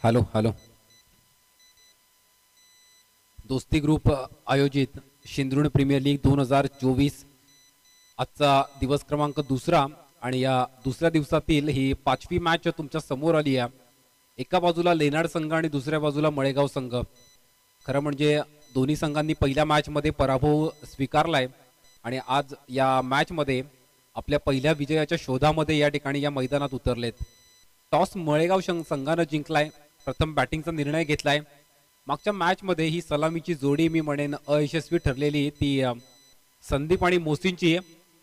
Hello hello. दोस्ती group आयोजित शिंदरुण premier league 2024 आजचा दिवस क्रमांक दुसरा आणि या दुसऱ्या दिवसातील ही पाचवी मॅच तुमच्या समोर आली आहे. एका बाजूला लेनाड संघ आणि दुसऱ्या बाजूला मळेगाव संघ. खरं म्हणजे दोन्ही संघांनी पहिल्या मॅचमध्ये पराभव स्वीकारलाय आणि आज या मॅचमध्ये आपल्या पहिल्या विजयाच्या शोधामध्ये या ठिकाणी या मैदानात उतरलेत. टॉस मळेगाव संघानं जिंकलाय. प्रथम बॅटिंगचा निर्णय घेतलाय. मागच्या मॅचमध्ये ही सलामीची जोडी मी म्हणेन अयशस्वी ठरलेली ती संदीप आणि मोसींची.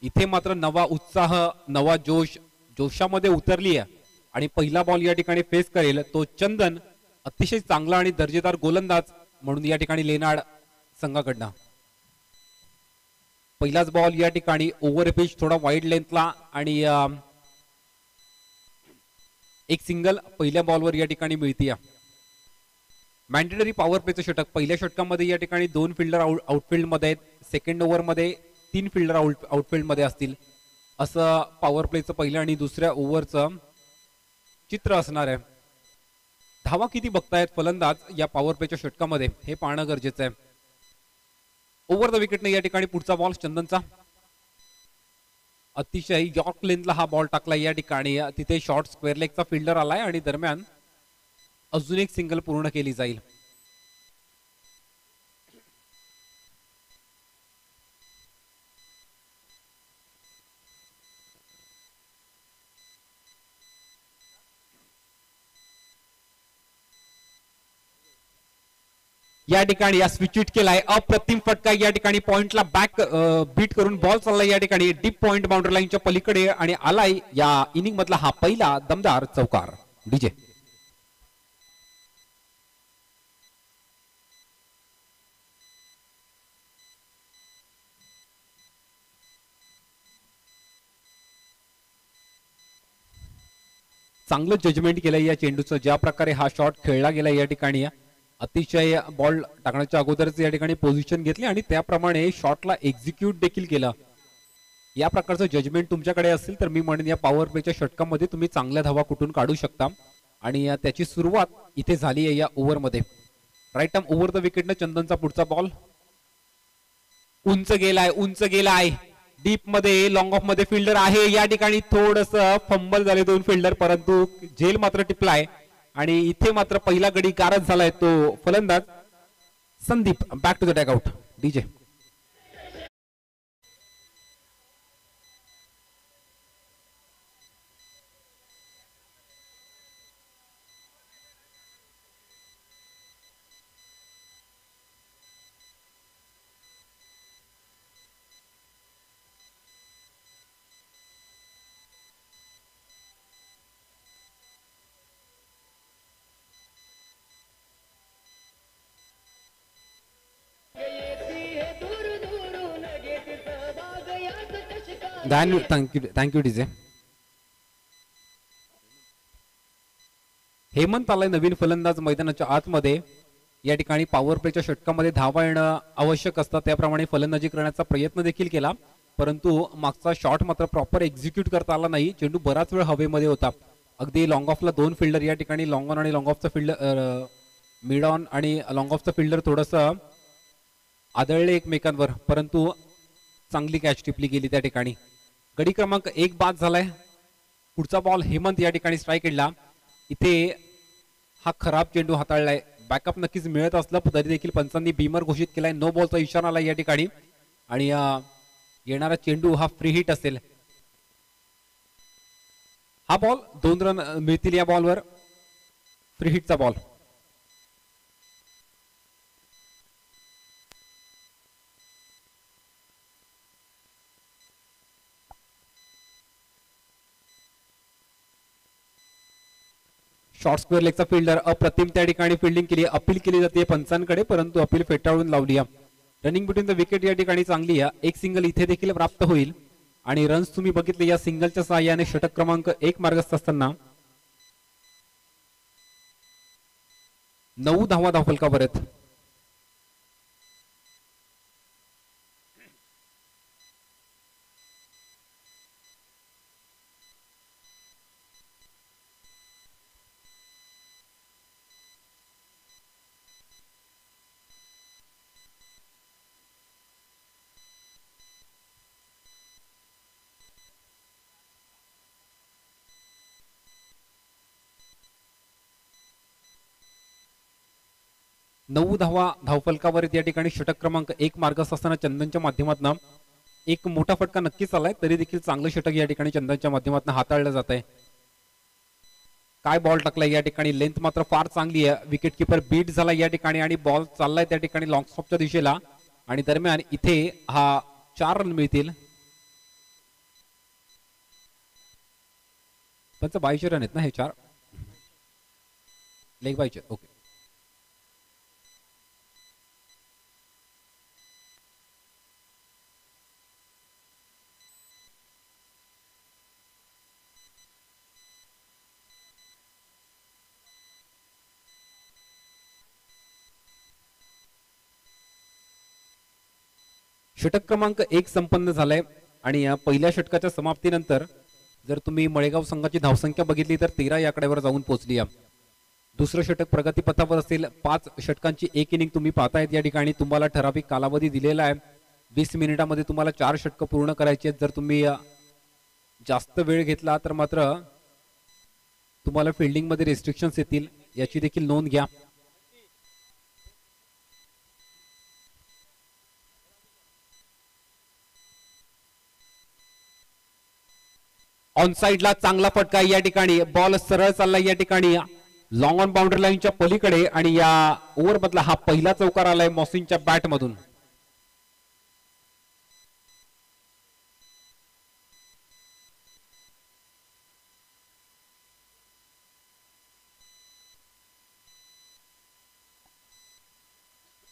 इथे मात्र नवा उत्साह नवा जोशामध्ये उतरली आहे आणि पहिला बॉल या ठिकाणी फेस करेल तो चंदन. अतिशय चांगला आणि दर्जेदार गोलंदाज म्हणून या ठिकाणी लेनाड संघाकडनं पहिलाच बॉल या ठिकाणी ओव्हर पिच थोडा वाईड लेंथला आणि एक सिंगल पहिल्या बॉलवर या ठिकाणी मिळते. मॅन्डेटरी पॉवर प्लेचं षटक. पहिल्या षटकामध्ये या ठिकाणी 2 फिल्डर आउटफिल्ड मध्ये आहेत. सेकंड ओव्हरमध्ये 3 फिल्डर आउटफिल्ड मध्ये असतील असं पॉवर प्लेचं पहिलं आणि दुसऱ्या ओव्हरचं चित्र असणार आहे. धावा किती बघतायत फलंदाज या पॉवर प्लेच्या षटकामध्ये हे पाहणं गरजेचं आहे. ओव्हर द विकेटने या ठिकाणी पुढचा बॉल चंदनचा. अतिशय यॉर्क लेनला हा बॉल टाकला या ठिकाणी. तिथे शॉर्ट स्क्वेअर लेगचा फिल्डर आलाय आणि दरम्यान अजून एक सिंगल पूर्ण केली जाईल. या ठिकाणी या स्विच हिट केलाय. अप्रतिम फटका या ठिकाणी पॉइंटला बॅक बीट करून बॉल चाललाय या ठिकाणी डीप पॉइंट बाउंड्री लाईनच्या पलीकडे आणि आलाय या इनिंग मधला हा पहिला दमदार चौकार. डीजे चांगलं जजमेंट केलंय या चेंडूचं. ज्या प्रकारे हा शॉट खेळला गेला या ठिकाणी अतिशय बॉल टाकण्याच्या अगोदरच या ठिकाणी पोझिशन घेतली आणि त्याप्रमाणे शॉटला एक्झिक्यूट देखील केला. या प्रकारचं जजमेंट तुमच्याकडे असेल तर मी म्हणेन या पॉवर प्लेच्या षटकामध्ये तुम्ही चांगल्या धावा कुठून काढू शकता आणि त्याची सुरुवात इथे झाली आहे या ओव्हरमध्ये. राईट आर्म ओव्हर द विकेटनं चंदनचा पुढचा बॉल उंच गेलाय डीप मध्ये लॉंग ऑफ मध्ये फिल्डर आहे या ठिकाणी. थोडस फंबल झाले 2 फिल्डर परंतु झेल मात्र टिपलाय आणि इथे मात्र पहिला गडी गारद झालाय तो फलंदाज Sandeep. Back to the dugout. DJ thank you DJ. Hemant आलाय नवीन फलंदाज मैदानाच्या आतमध्ये. या ठिकाणी पॉवर प्लेच्या षटकामध्ये धावा येणं आवश्यक असतात त्याप्रमाणे फलंदाजी करण्याचा प्रयत्न देखील केला परंतु मागचा शॉट मात्र प्रॉपर एक्झिक्यूट करता आला नाही. चेंडू बराच वेळ हवेमध्ये होता. अगदी लॉंग ऑफला 2 फिल्डर या ठिकाणी लॉंग ऑन आणि लॉंग ऑफचा फिल्डर मिड ऑन आणि लॉंग ऑफचा फिल्डर थोडस आदळले एकमेकांवर परंतु चांगली कॅच टिपली गेली त्या ठिकाणी. गडी क्रमांक 1 बाद झालाय. पुढचा बॉल हेमंत या ठिकाणी स्ट्राईक केला. इथे हा खराब चेंडू हाताळलाय. बॅकअप नक्कीच मिळत असलं तरी देखील पंचांनी बीमर घोषित केलाय. नो बॉलचा इशारा आला या ठिकाणी आणि येणारा चेंडू हा फ्री हिट असेल. हा बॉल 2 रन मिळतील या बॉलवर. फ्री हिटचा बॉल. शॉर्ट स्क्वेअर लेगचा फिल्डर अप्रतिम त्या ठिकाणी फिल्डिंग केली. अपील केली जाते पंचांकडे परंतु अपील फेटाळून लावली. रनिंग बिटवीन द विकेट या ठिकाणी चांगली आहे. एक सिंगल इथे देखील प्राप्त होईल आणि रन्स तुम्ही बघितले या सिंगलच्या सहाय्याने षटक क्रमांक 1 मार्गस्थ असताना 9 धावा धावफलकावर आहेत. 9 धावा धावफलकावर या ठिकाणी षटक क्रमांक 1 मार्गस्थ असताना चंदनच्या माध्यमातून एक मोठा फटका नक्कीच आलाय, तरी देखील चांगलं षटक या ठिकाणी चंदनच्या माध्यमातून हाताळलं जात आहे. काय बॉल टाकलाय या ठिकाणी, लेंथ मात्र फार चांगली आहे. विकेट किपर बीट झाला या ठिकाणी आणि बॉल चाललाय त्या ठिकाणी लॉंग स्टॉपच्या दिशेला आणि दरम्यान इथे हा 4 रन मिळतील. त्यांचं 22 रन आहेत ना हे 4 लेग बायचे. ओके, षटक क्रमांक 1 संपन्न झालाय आणि या पहिल्या षटकाच्या समाप्तीनंतर जर तुम्ही मळेगाव संघाची धावसंख्या बघितली तर 13 या आकड्यावर जाऊन पोहोचली आहे. दुसरं षटक प्रगतीपथावर असेल. 5 षटकांची एक इनिंग तुम्ही पाहतायत या ठिकाणी. तुम्हाला ठराविक कालावधी दिलेला आहे. 20 मिनिटांमध्ये तुम्हाला 4 षटक पूर्ण करायची आहेत. जर तुम्ही जास्त वेळ घेतला तर मात्र तुम्हाला फिल्डिंग मध्ये रेस्ट्रिक्शन्स येतील, याची देखील नोंद घ्या. ऑन साइडला चांगला फटका या ठिकाणी. बॉल सरळ चालला या ठिकाणी लॉंग ऑन बाउंड्री लाईनच्या पलीकडे आणि या ओव्हर मधला हा पहिला चौकार आलाय मॉसिनच्या बॅट मधून.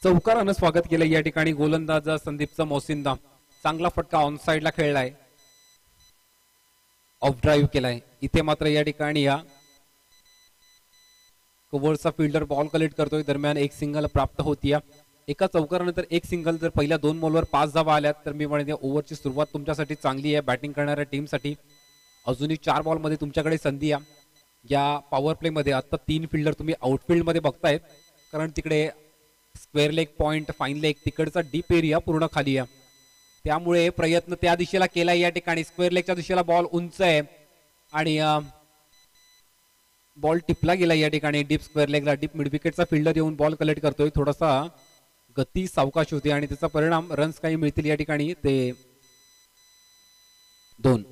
चौकारानं स्वागत केलं या ठिकाणी गोलंदाज संदीपचा मोसिंदा. चांगला फटका ऑन साइडला खेळलाय, ऑफ ड्राईव्ह केलाय. इथे मात्र या ठिकाणी या कव्हरचा फिल्डर बॉल कलेक्ट करतोय. दरम्यान एक सिंगल प्राप्त होती. एका चौकारानंतर एक सिंगल. जर पहिल्या 2 बॉलवर 5 धावा आल्यात तर मी म्हणेन ओव्हरची सुरुवात तुमच्यासाठी चांगली आहे बॅटिंग करणाऱ्या टीमसाठी. अजूनही 4 बॉलमध्ये तुमच्याकडे संधी आहे. या पॉवर प्ले मध्ये आता 3 फिल्डर तुम्ही आउटफिल्ड मध्ये बघतायत, कारण तिकडे square leg point, fine leg तिकडचा डीप एरिया पूर्ण खाली आहे. त्यामुळे प्रयत्न त्या दिशेला केलाय या ठिकाणी. स्क्वेअर लेगच्या दिशेला बॉल उंच आहे आणि बॉल टिपला गेला या ठिकाणी डीप स्क्वेअर लेगला. डीप मिड विकेटचा फिल्डर येऊन बॉल कलेक्ट करतोय. थोडासा गती सावकाश होते आणि त्याचा परिणाम रन्स काही मिळतील या ठिकाणी. ते 2.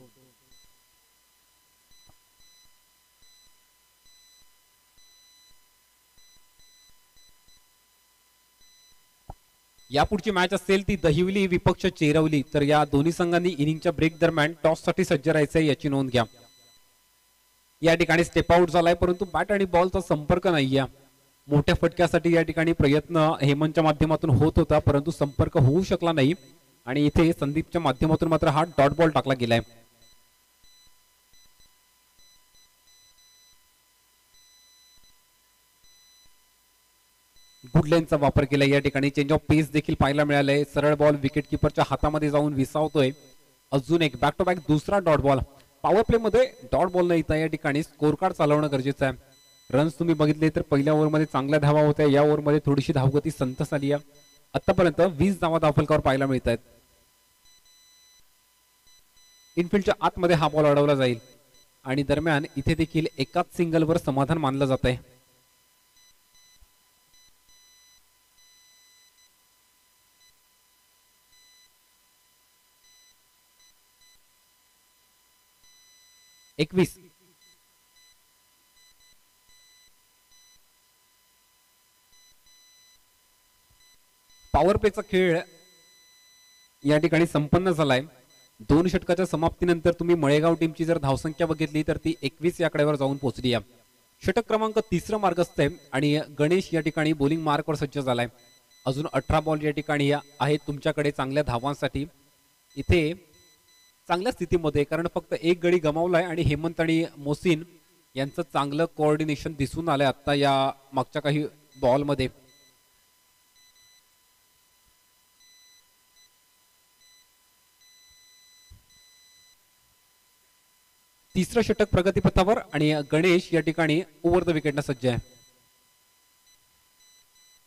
यापुढची मॅच असेल ती दहिवली विपक्ष चेरवली. तर या दोन्ही संघांनी इनिंगच्या ब्रेक दरम्यान टॉस साठी सज्ज राहायचंय, याची नोंद घ्या. या ठिकाणी स्टेप आउट झालाय, परंतु बॅट आणि बॉलचा संपर्क नाहीये. मोठ्या फटक्यासाठी या ठिकाणी प्रयत्न हेमंतच्या माध्यमातून होत होता, परंतु संपर्क होऊ शकला नाही आणि इथे संदीपच्या माध्यमातून मात्र हा डॉट बॉल टाकला गेलाय. गुड लेनचा वापर केला या ठिकाणी. चेंज ऑफ पेस देखील पाहायला मिळालंय. सरळ बॉल विकेट किपरच्या हातामध्ये जाऊन विसावतोय. अजून एक बॅक टू बॅक दुसरा डॉट बॉल. पॉवर प्ले मध्ये डॉट बॉल न येता या ठिकाणी स्कोर कार्ड चालवणं गरजेचं आहे. रन्स तुम्ही बघितले तर पहिल्या ओव्हरमध्ये चांगल्या धावा होत्या. या ओव्हरमध्ये थोडीशी धावगती संत झाली आहे. आतापर्यंत 20 धावा धावफलकावर पाहायला मिळत आहेत. इनफिल्डच्या आतमध्ये हा बॉल अडवला जाईल आणि दरम्यान इथे देखील एकाच सिंगलवर समाधान मानलं जात आहे. पॉवर प्लेचा खेळ या ठिकाणी संपन्न झालाय. 2 षटकाच्या समाप्तीनंतर तुम्ही मळेगाव टीमची जर धावसंख्या बघितली तर ती 21 या आकड्यावर जाऊन पोहोचली आहे. षटक क्रमांक 3 मार्गस्थ आहे आणि गणेश या ठिकाणी बॉलिंग मार्कवर सज्ज झालाय. अजून 18 बॉल या ठिकाणी आहेत तुमच्याकडे चांगल्या धावांसाठी. इथे चांगल्या स्थितीमध्ये, कारण फक्त एक गडी गमावलाय आणि हेमंत आणि मोसिन यांचं चांगलं कोऑर्डिनेशन दिसून आलंय आता या मागच्या काही बॉलमध्ये. तिसरं षटक प्रगतीपथावर आणि गणेश या ठिकाणी ओव्हर द विकेटला सज्ज आहे.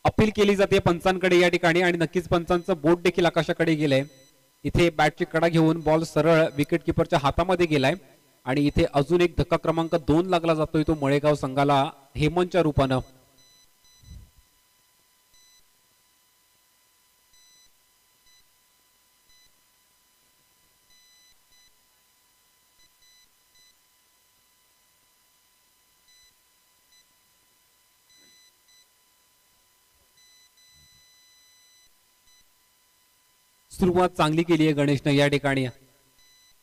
अपील केली जाते पंचांकडे या ठिकाणी आणि नक्कीच पंचांचं बोट देखील आकाशाकडे गेलंय. इथे बॅटची कडा घेऊन बॉल सरळ विकेट किपरच्या हातामध्ये गेलाय आणि इथे अजून एक धक्का क्रमांक 2 लागला जातोय, तो मळेगाव संघाला हेमंतच्या रूपानं. सुरुवात चांगली केली आहे गणेशनं या ठिकाणी.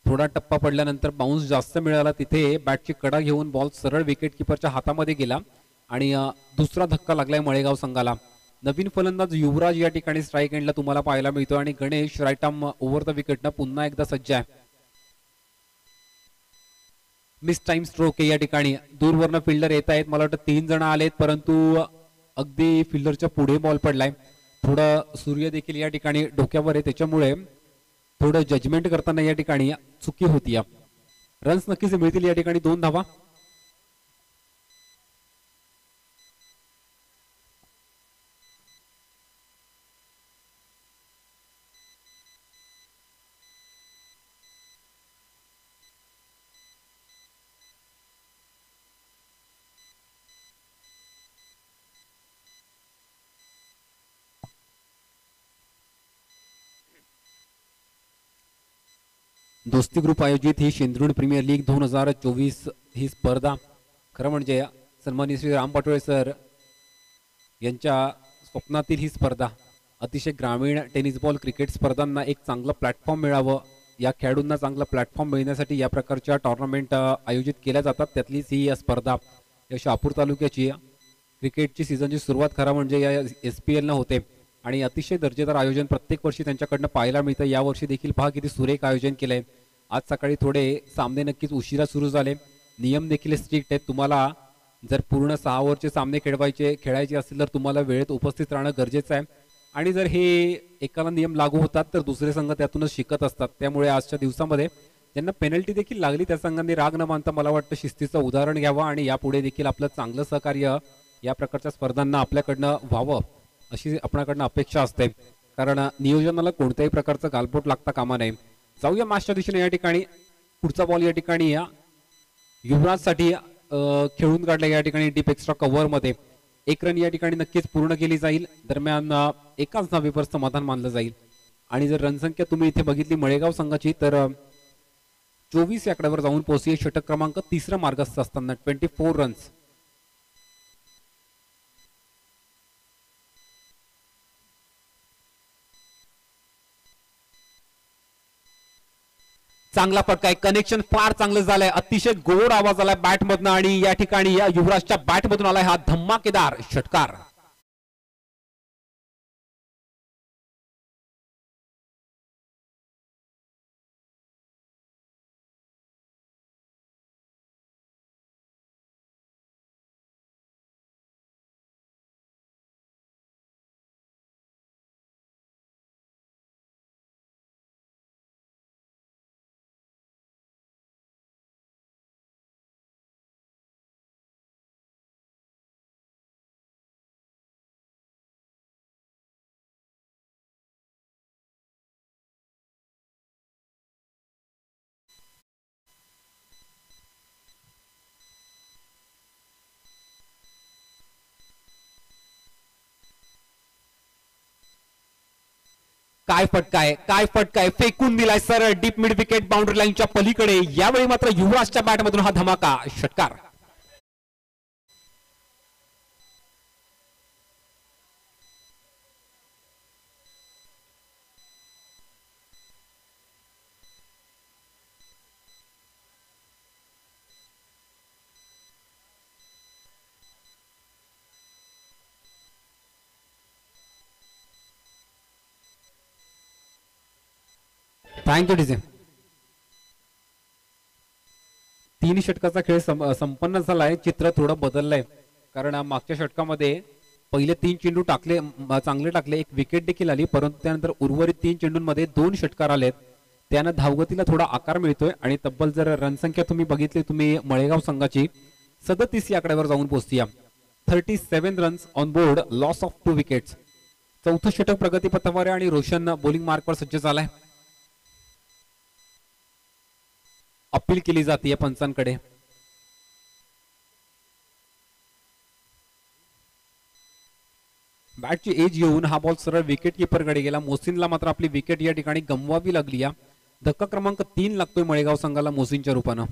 थोडा टप्पा पडल्यानंतर बाउन्स जास्त मिळाला, तिथे बॅटची कडा घेऊन बॉल सरळ विकेट किपरच्या हातामध्ये गेला आणि दुसरा धक्का लागलाय मळेगाव संघाला. नवीन फलंदाज युवराज या ठिकाणी स्ट्राईक एंडला तुम्हाला पाहायला मिळतो आणि Ganesh right arm over the विकेटनं पुन्हा एकदा सज्ज आहे. मिस टाइम स्ट्रोक या ठिकाणी. दूरवरनं फिल्डर येत आहेत, मला वाटतं 3 जण आलेत, परंतु अगदी फिल्डरच्या पुढे बॉल पडलाय. थोडं सूर्य देखील या ठिकाणी डोक्यावर आहे, त्याच्यामुळे थोडं जजमेंट करताना या ठिकाणी चुकी होती. रन्स नक्कीच मिळतील या ठिकाणी 2 धावा. दोस्ती ग्रुप आयोजित ही शेंद्रुण प्रीमियर लीग 2024 ही स्पर्धा खरं म्हणजे सन्माननीय श्री राम पाटोळे सर यांच्या स्वप्नातील ही स्पर्धा. अतिशय ग्रामीण टेनिस बॉल क्रिकेट स्पर्धांना एक चांगलं प्लॅटफॉर्म मिळावं, या खेळाडूंना चांगला प्लॅटफॉर्म मिळण्यासाठी या प्रकारच्या टुर्नामेंट आयोजित केल्या जातात. त्यातलीच ही स्पर्धा या शहापूर तालुक्याची क्रिकेटची सीझनची सुरुवात खरं म्हणजे या SPL होते आणि अतिशय दर्जेदार आयोजन प्रत्येक वर्षी त्यांच्याकडनं पाहायला मिळतं. यावर्षी देखील पहा किती सुरेख आयोजन केलंय. आज सकाळी थोडे सामने नक्कीच उशिरा सुरू झाले. नियम देखील स्ट्रिक्ट आहेत. तुम्हाला जर पूर्ण 6 ओव्हरचे सामने खेळायचे असतील तर तुम्हाला वेळेत उपस्थित राहणं गरजेचं आहे आणि जर हे एकाला नियम लागू होतात तर दुसरे संघ त्यातूनच शिकत असतात. त्यामुळे आजच्या दिवसामध्ये ज्यांना पेनल्टी देखील लागली त्या संघांनी राग न मानता मला वाटतं शिस्तीचं उदाहरण घ्यावं आणि यापुढे देखील आपलं चांगलं सहकार्य या प्रकारच्या स्पर्धांना आपल्याकडनं व्हावं अशी आपल्याकडनं अपेक्षा असते, कारण नियोजनाला कोणत्याही प्रकारचं गालबोट लागता कामा नये. जाऊया मॅचच्या दिशेने. या ठिकाणी पुढचा बॉल या ठिकाणी या युवराजसाठी खेळून काढला या ठिकाणी डीप एक्स्ट्रा कव्हर मध्ये. 1 रन या ठिकाणी नक्कीच पूर्ण केली जाईल. दरम्यान एकाच धावेवर समाधान मानलं जाईल आणि जर रनसंख्या तुम्ही इथे बघितली मळेगाव संघाची तर 24 या आकड्यावर जाऊन पोहोचली. षटक क्रमांक 3 मार्गस्थ असताना 24 रन्स. चांगला फटका आहे. कनेक्शन फार चांगलं झालंय. अतिशय गोड आवाज आलाय बॅट मधनं आणि या ठिकाणी या युवराजच्या बॅट मधून आलाय हा धमाकेदार षटकार. काय फटकाय, काय फटकाय, फेकून दिलाय sir deep mid wicket boundary लाईनच्या पलीकडे. यावेळी मात्र युवराजच्या बॅटमधून हा धमाका षटकार. Thank you DJ. 3 षटकाचा खेळ संपन्न झालाय. चित्र थोडं बदललंय कारण मागच्या षटकामध्ये पहिले 3 चेंडू चांगले टाकले, 1 विकेट देखील आली, परंतु त्यानंतर उर्वरित 3 चेंडूंमध्ये 2 षटकार आलेत. त्यानं धावगतीला थोडा आकार मिळतोय आणि तब्बल जर रनसंख्या तुम्ही बघितली तुम्ही मळेगाव संघाची 37 या आकड्यावर जाऊन पोहोचती. 37 runs on board, loss of 2 wickets. चौथं षटक प्रगतीपथावर आणि रोशन बॉलिंग मार्कवर सज्ज झालाय. अपील केली जाते पंचांकडे. बॅटची एज येऊन हा बॉल सरळ विकेट किपरकडे गेला. मोसिनला मात्र आपली विकेट या ठिकाणी गमवावी लागली. धक्का क्रमांक 3 लागतोय मळेगाव संघाला मोसिनच्या रूपानं.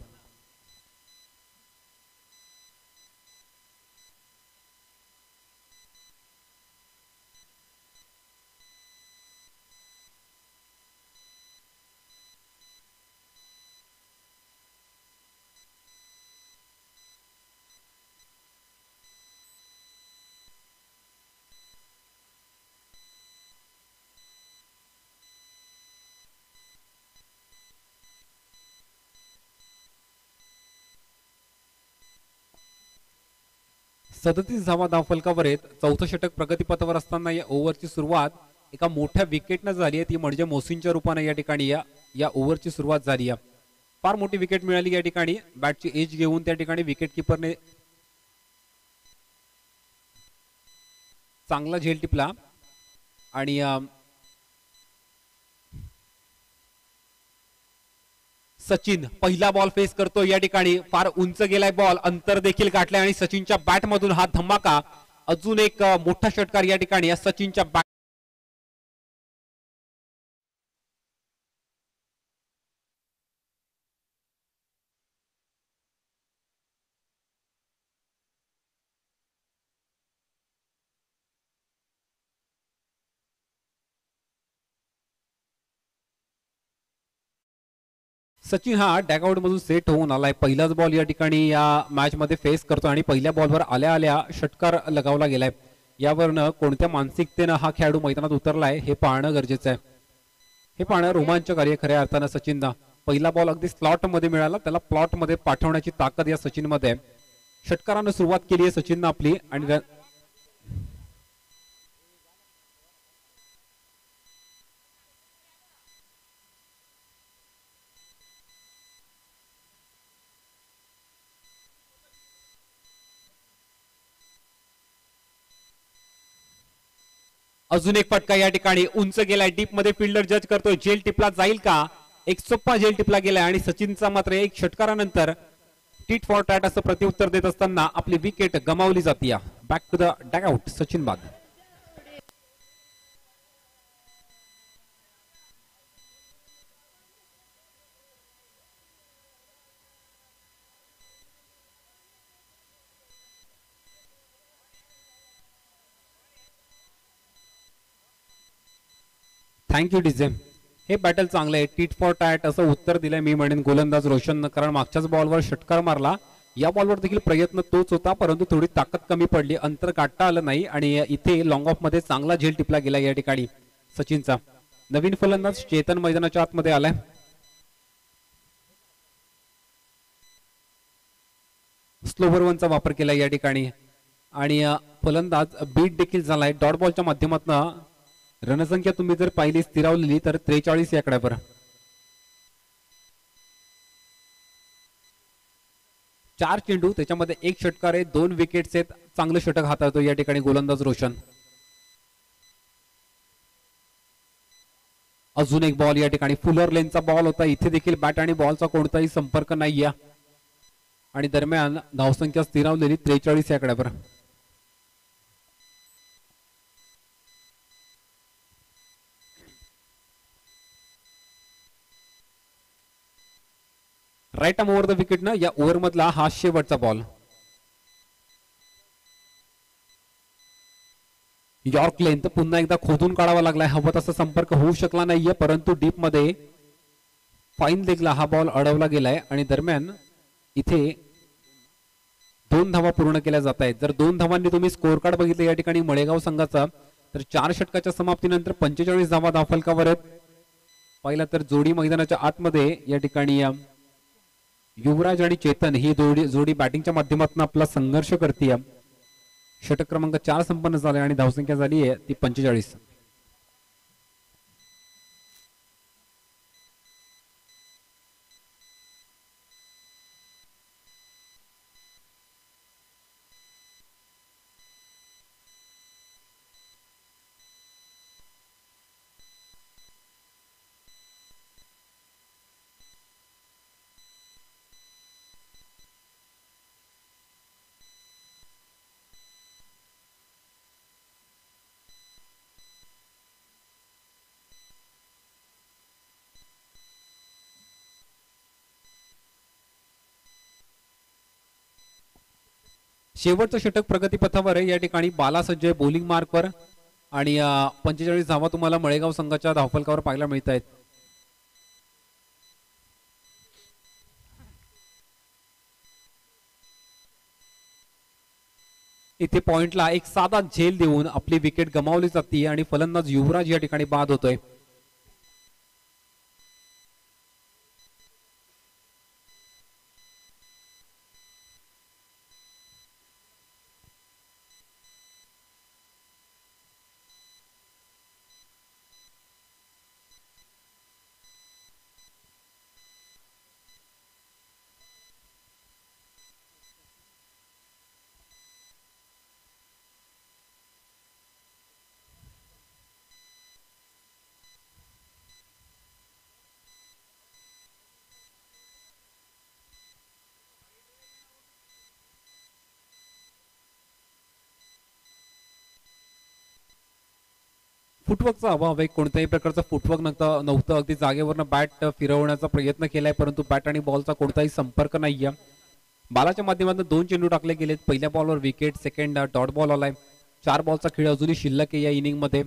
37 धावा धावफलकावर आहेत. चौथं षटक प्रगतीपथावर असताना या ओव्हरची सुरुवात एका मोठ्या विकेटनं झाली आहे, ती म्हणजे मोसीनच्या रूपाने या ठिकाणी या ओव्हरची सुरुवात झाली आहे. फार मोठी विकेट मिळाली या ठिकाणी. बॅटची एज घेऊन त्या ठिकाणी विकेट किपरने चांगला झेल टिपला आणि सचिन पहिला बॉल फेस करतो या ठिकाणी. फार उंच गेलाय बॉल, अंतर देखील गाठलाय आणि सचिनच्या बॅट मधून हा धमाका. अजून एक मोठा षटकार या ठिकाणी या सचिनच्या बॅट. सचिन हा डॅगआउट मधून सेट होऊन आलाय. पहिलाच बॉल या ठिकाणी या मॅच मध्ये फेस करतो आणि पहिल्या बॉलवर आल्या आल्या षटकार लगावला गेलाय. यावरनं कोणत्या मानसिकतेनं हा खेळाडू मैदानात उतरलाय हे पाहणं गरजेचं आहे. हे पाहणं रोमांचकारी आहे खऱ्या अर्थानं. सचिनला पहिला बॉल अगदी स्लॉट मध्ये मिळाला, त्याला प्लॉट मध्ये पाठवण्याची ताकद या सचिन मध्ये आहे. षटकारानं सुरुवात केली आहे सचिननं आपली आणि अजून एक फटका या ठिकाणी उंच गेलाय, डीप मध्ये फिल्डर जज करतोय. झेल टिपला जाईल का? एक सोप्पा झेल टिपला गेलाय आणि सचिनचा मात्र एक षटकारानंतर टीट फॉर टॅट असं प्रत्युत्तर देत असताना आपली विकेट गमावली जाते. बॅक टू द डॅगआउट सचिन बाद. Thank you DJ. हे बॅटल चांगलं आहे. टीट फॉर टॅट असं उत्तर दिलंय मी म्हणेन गोलंदाज रोशन, कारण मागच्याच बॉलवर षटकार मारला. या बॉलवर देखील प्रयत्न तोच होता, परंतु थोडी ताकद कमी पडली, अंतर गाठता आलं नाही आणि इथे लॉंग ऑफ मध्ये चांगला झेल टिपला गेला या ठिकाणी सचिनचा. नवीन फलंदाज चेतन मैदानाच्या आतमध्ये आलाय. स्लोवर वनचा वापर केला या ठिकाणी आणि फलंदाज बीट देखील झालाय. डॉट बॉलच्या माध्यमातून रणसंख्या तुम्ही जर पाहिली स्थिरावलेली तर 43 या आकड्यावर. चार चेंडू, त्याच्यामध्ये एक षटकार आहे, 2 विकेट्स आहेत. चांगलं षटक हाताळतो या ठिकाणी गोलंदाज रोशन. अजून एक बॉल या ठिकाणी फुलर लेनचा बॉल होता. इथे देखील बॅट आणि बॉलचा कोणताही संपर्क नाही आणि दरम्यान धावसंख्या स्थिरावलेली 43 या आकड्यावर. Right arm over the wicket ना या ओव्हर मधला हा शेवटचा बॉल. यॉर्क लेंथ पुन्हा एकदा खोदून काढावा लागलाय. हवा तसा संपर्क होऊ शकला नाहीये, परंतु डीप मध्ये फाईन लेगला हा बॉल अडवला गेलाय आणि दरम्यान इथे 2 धावा पूर्ण केल्या जात आहेत. जर 2 धावांनी तुम्ही स्कोर कार्ड बघितलं या ठिकाणी मळेगाव संघाचा, तर 4 षटकाच्या समाप्तीनंतर 45 धावा धावफलकावर आहेत. पहिला तर जोडी मैदानाच्या आतमध्ये या ठिकाणी युवराज आणि चेतन ही जोडी बॅटिंगच्या माध्यमातून आपला संघर्ष करते. षटक क्रमांक 4 संपन्न झाले आणि धावसंख्या झाली आहे ती 45. शेवटचं षटक प्रगतीपथावर आहे. या ठिकाणी बाला संजय बॉलिंग मार्कवर आणि 45 धावा तुम्हाला मळेगाव संघाच्या धावफलकावर पाहायला मिळत आहेत. इथे पॉइंटला एक साधा झेल देऊन आपली विकेट गमावली जाते आणि फलंदाज युवराज या ठिकाणी बाद होतोय. फुटवर्कचा अभाव आहे. कोणत्याही प्रकारचा फुटवर्क नव्हतं. अगदी जागेवरनं बॅट फिरवण्याचा प्रयत्न केलाय, परंतु बॅट आणि बॉलचा कोणताही संपर्क नाहीये. बालाच्या माध्यमातून 2 चेंडू टाकले गेलेत. पहिल्या बॉलवर विकेट, सेकंड डॉट बॉल आलाय. 4 बॉलचा खेळ अजूनही शिल्लक आहे या इनिंग मध्ये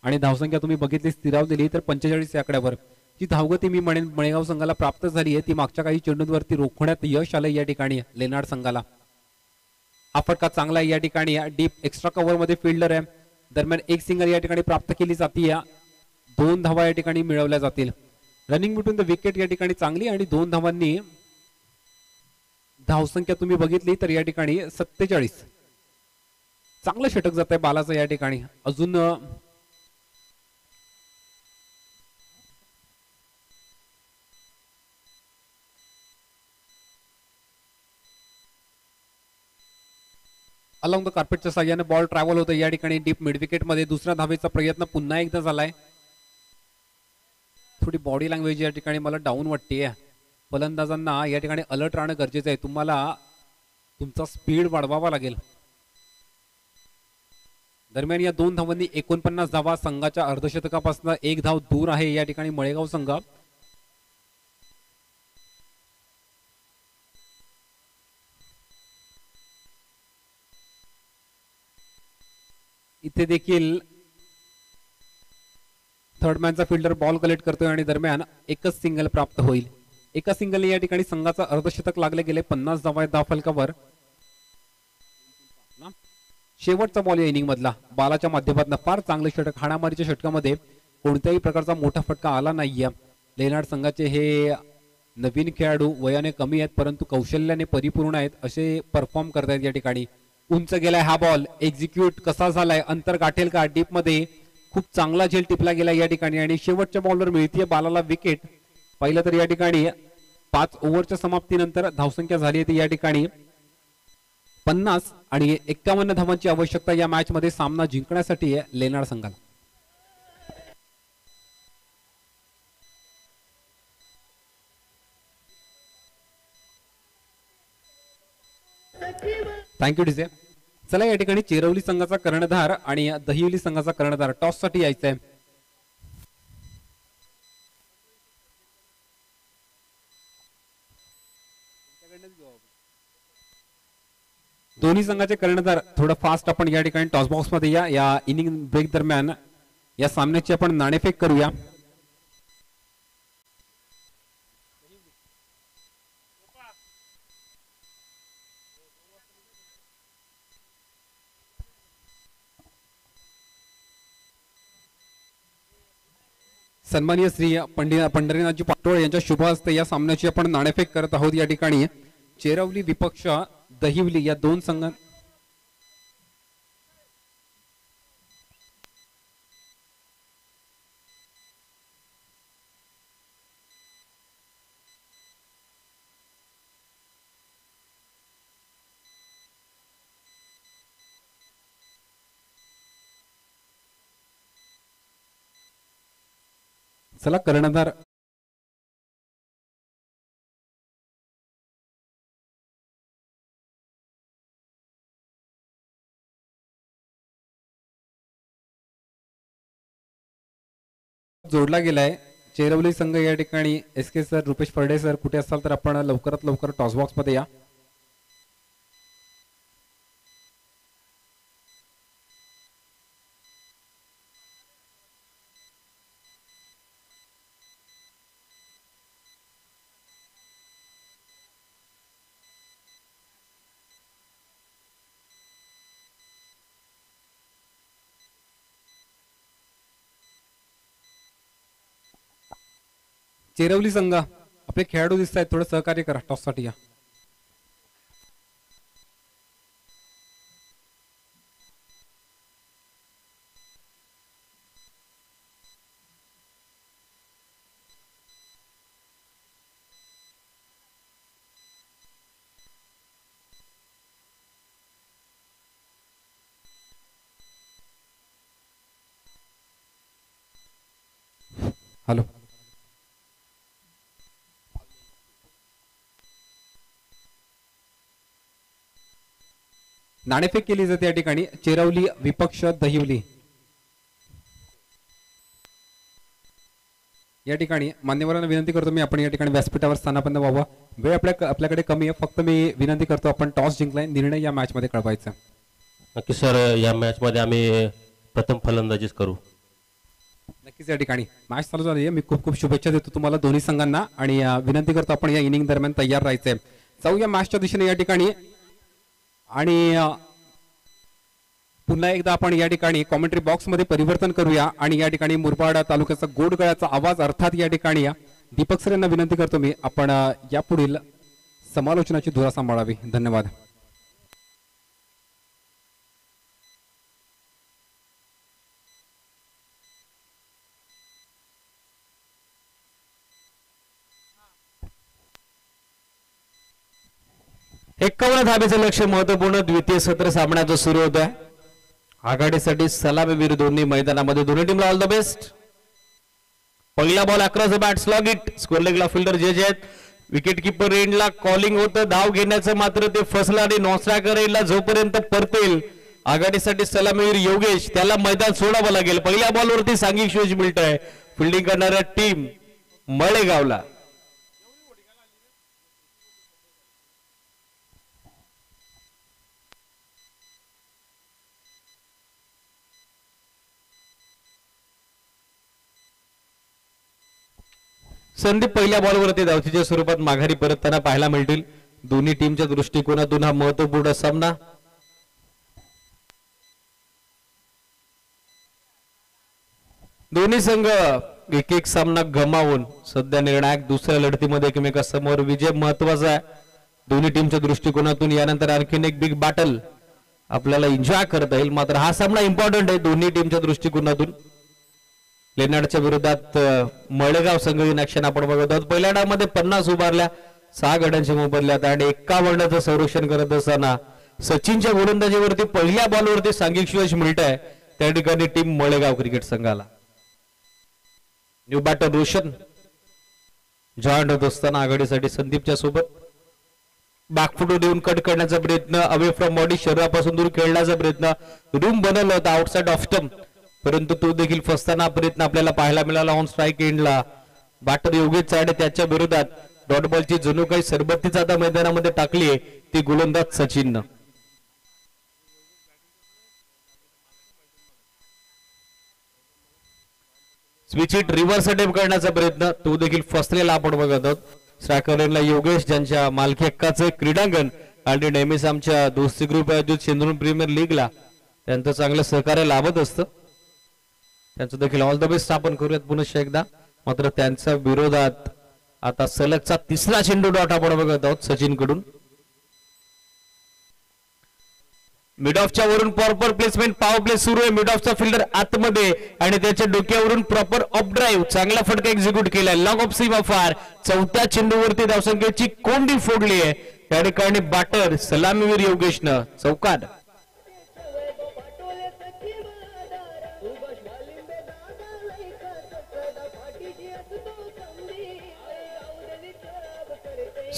आणि धावसंख्या तुम्ही बघितली स्थिरावलेली तर 45 या आकड्यावर. जी धावगती मी म्हणेन मळेगाव संघाला प्राप्त झाली आहे ती मागच्या काही चेंडूंवरती रोखण्यात यश आलं या ठिकाणी लेनार्ड संघाला. हा फटका चांगला आहे या ठिकाणी. डीप एक्स्ट्रा कव्हर मध्ये फिल्डर आहे. दरम्यान एक सिंगल या ठिकाणी प्राप्त केली जाते. 2 धावा या ठिकाणी मिळवल्या जातील. रनिंग बिटवीन द विकेट या ठिकाणी चांगली आणि 2 धावांनी धावसंख्या तुम्ही बघितली तर या ठिकाणी 47. चांगलं षटक जात आहे बालाचं या ठिकाणी. अजून अलॉंग द कार्पेटच्या साह्याने बॉल ट्रॅव्हल होतं या ठिकाणी डीप मिड विकेट मध्ये. दुसऱ्या धावेचा प्रयत्न पुन्हा एकदा झालाय. थोडी बॉडी लँग्वेज या ठिकाणी मला डाऊन वाटते. फलंदाजांना या ठिकाणी अलर्ट राहणं गरजेचं आहे. तुम्हाला तुमचा स्पीड वाढवावा लागेल. दरम्यान या 2 धावांनी 49 धावा संघाच्या अर्धशतकापासून 1 धाव दूर आहे या ठिकाणी मळेगाव संघ. इथे देखील थर्ड मॅनचा फिल्डर बॉल कलेक्ट करतोय आणि दरम्यान एकच सिंगल प्राप्त होईल. एका सिंगलने या ठिकाणी संघाचा अर्धशतक लागले गेले. 50 धावा धाव फलकावर. शेवटचा बॉल या इनिंग मधला बालाच्या माध्यमातून फार चांगले षटक. हाणामारीच्या षटकामध्ये कोणत्याही प्रकारचा मोठा फटका आला नाहीये. लेनार्ड संघाचे हे नवीन खेळाडू वयाने कमी आहेत परंतु कौशल्याने परिपूर्ण आहेत असे परफॉर्म करतायत या ठिकाणी. उंच गेलाय हा बॉल. एक्झिक्यूट कसा झालाय, अंतर गाठेल का डीप मध्ये. खूप चांगला झेल टिपला गेला या ठिकाणी आणि शेवटच्या बॉलवर मिळतीये बालाला विकेट. पाहिलं तर या ठिकाणी 5 ओव्हरच्या समाप्तीनंतर धावसंख्या झाली आहे या ठिकाणी 50 आणि 51 धावांची आवश्यकता या मॅच मध्ये सामना जिंकण्यासाठी लेनार्ड संघाला. थँक्यू डिसे. चला या ठिकाणी चेरवली संघाचा कर्णधार आणि दहिवली संघाचा कर्णधार टॉस साठी यायचा आहे. दोन्ही संघाचे कर्णधार थोडं फास्ट आपण या ठिकाणी टॉस बॉक्स मध्ये या इनिंग ब्रेक दरम्यान या सामन्याची आपण नाणेफेक करूया. सन्माननीय श्री पंढरीनाथजी पाटोळ यांच्या शुभ हस्ते या सामन्याची आपण नाणेफेक करत आहोत. या ठिकाणी चेरवली विपक्ष दहिवली या 2 संघ चला कर्णधार जोडला गेलाय. चेरवली संघ या ठिकाणी एस के सर, रुपेश फर्डे सर कुठे असाल तर आपण लवकरात लवकर टॉस बॉक्स मध्ये या. चेरवली संघ आपले खेळाडू दिसत आहेत, थोडं सहकार्य करा टॉस साठी या. हॅलो. नाणेफेक केली जाते या ठिकाणी चेरवली विपक्ष दहिवली. या ठिकाणी मान्यवरांना विनंती करतो मी आपण या ठिकाणी व्यासपीठावर स्थानापन्न व्हावं. वेळ आपल्याकडे कमी आहे. फक्त मी विनंती करतो आपण टॉस जिंकलाय, निर्णय या मॅच मध्ये कळवायचा. नक्की सर, या मॅच मध्ये आम्ही प्रथम फलंदाजीच करू. नक्कीच या ठिकाणी मॅच चालू झाली आहे. मी खूप खूप शुभेच्छा देतो तुम्हाला दोन्ही संघांना आणि विनंती करतो आपण या इनिंग दरम्यान तयार राहायचंय. जाऊया मॅचच्या दिशेने या ठिकाणी. आणि पुन्हा एकदा आपण या ठिकाणी कॉमेंट्री बॉक्स मध्ये परिवर्तन करूया आणि या ठिकाणी मुरबाड तालुक्याचा गोडगळ्याचा आवाज अर्थात या ठिकाणी दीपक सर यांना विनंती करतो मी आपण यापुढील समालोचनाची धुरा सांभाळावी. धन्यवाद. एक्कावन्न धाबेचं लक्ष महत्वपूर्ण द्वितीय सत्र सामन्याचं सुरू होत आहे. आघाडीसाठी सलामीवीर दोन्ही मैदानामध्ये दोन्ही टीमला ऑल द बेस्ट. पहिला ball across the bat slog it. Square लेगला फिल्डर जे आहेत. विकेट किपर एंडला कॉलिंग होतं, धाव घेण्याचं मात्र ते फसलं आणि नॉस्ट्रायकर एंडला जोपर्यंत परतेल आघाडीसाठी सलामीवीर योगेश त्याला मैदान सोडावं लागेल. पहिल्या बॉलवरती सांघिक यश मिळत आहे फिल्डिंग करणाऱ्या टीम मळेगावला. संदीप पहिल्या बॉलवरती धावतीच्या स्वरूपात माघारी परतताना पाहायला मिळतील. दोन्ही टीमच्या दृष्टिकोनातून हा महत्वपूर्ण सामना. दोन्ही संघ एक एक सामना गमावून सध्या निर्णायक दुसऱ्या लढतीमध्ये एकमेकांसमोर विजय महत्वाचा आहे दोन्ही टीमच्या दृष्टिकोनातून. यानंतर आणखीन एक बिग बॅटल आपल्याला एन्जॉय करता येईल. मात्र हा सामना इम्पॉर्टंट आहे दोन्ही टीमच्या दृष्टिकोनातून. लेनाडच्या विरोधात मळेगाव संघ इन ऍक्शन आपण बघत आहोत. पहिल्या डावामध्ये 50 उभारल्या, 6 गड्यांच्या मोबदल्यात आणि 51चं संरक्षण करत असताना सचिनच्या गोलंदाजीवरती पहिल्या बॉलवरती सांघिक यश मिळत आहे त्या ठिकाणी टीम मळेगाव क्रिकेट संघाला. न्यू बॅटर रोशन जॉईंट होत असताना आघाडीसाठी संदीपच्या सोबत बॅकफुट देऊन कट करण्याचा प्रयत्न, अवे फ्रॉम बॉडी शरीरापासून दूर खेळण्याचा प्रयत्न, रूम बनवला होता आउटसाइड ऑफ स्टंप परंतु तो देखील फसताना प्रयत्न आपल्याला पाहायला मिळाला. ऑन स्ट्राईक एंडला बॅटर योगेश आणि त्याच्या विरोधात डॉट बॉलची जणू काही सरबत्तीच आता मैदानामध्ये टाकली आहे ती गोलंदाज Sachin. Switch hit reverse attempt करण्याचा प्रयत्न तो देखील फसलेला आपण बघत आहोत. स्ट्रायकर योगेश ज्यांच्या मालकी हक्काचे क्रीडांगण आणि नेहमीच आमच्या दोस्ती ग्रुप आयोजित सिंधू प्रीमियर लीगला त्यांचं चांगलं सहकार्य लाभत असतं. त्यांचं देखील ऑल द बेस्ट आपण करूयात पुन्हा एकदा. मात्र त्यांच्या विरोधात आता सलगचा तिसरा चेंडू डॉट आपण बघत आहोत सचिन कडून. मिड ऑफच्या वरून प्रॉपर प्लेसमेंट पॉवर प्ले सुरू आहे. मिड ऑफचा फिल्डर आतमध्ये आणि त्याच्या डोक्यावरून प्रॉपर ऑफ ड्राईव्ह चांगला फटका एक्झिक्यूट केलाय. लॉंग ऑफ सीमा फार चौथ्या चेंडूवरती धावसंख्येची कोंडी फोडली आहे त्या ठिकाणी बॅटर सलामीवीर योगेशनं चौकार.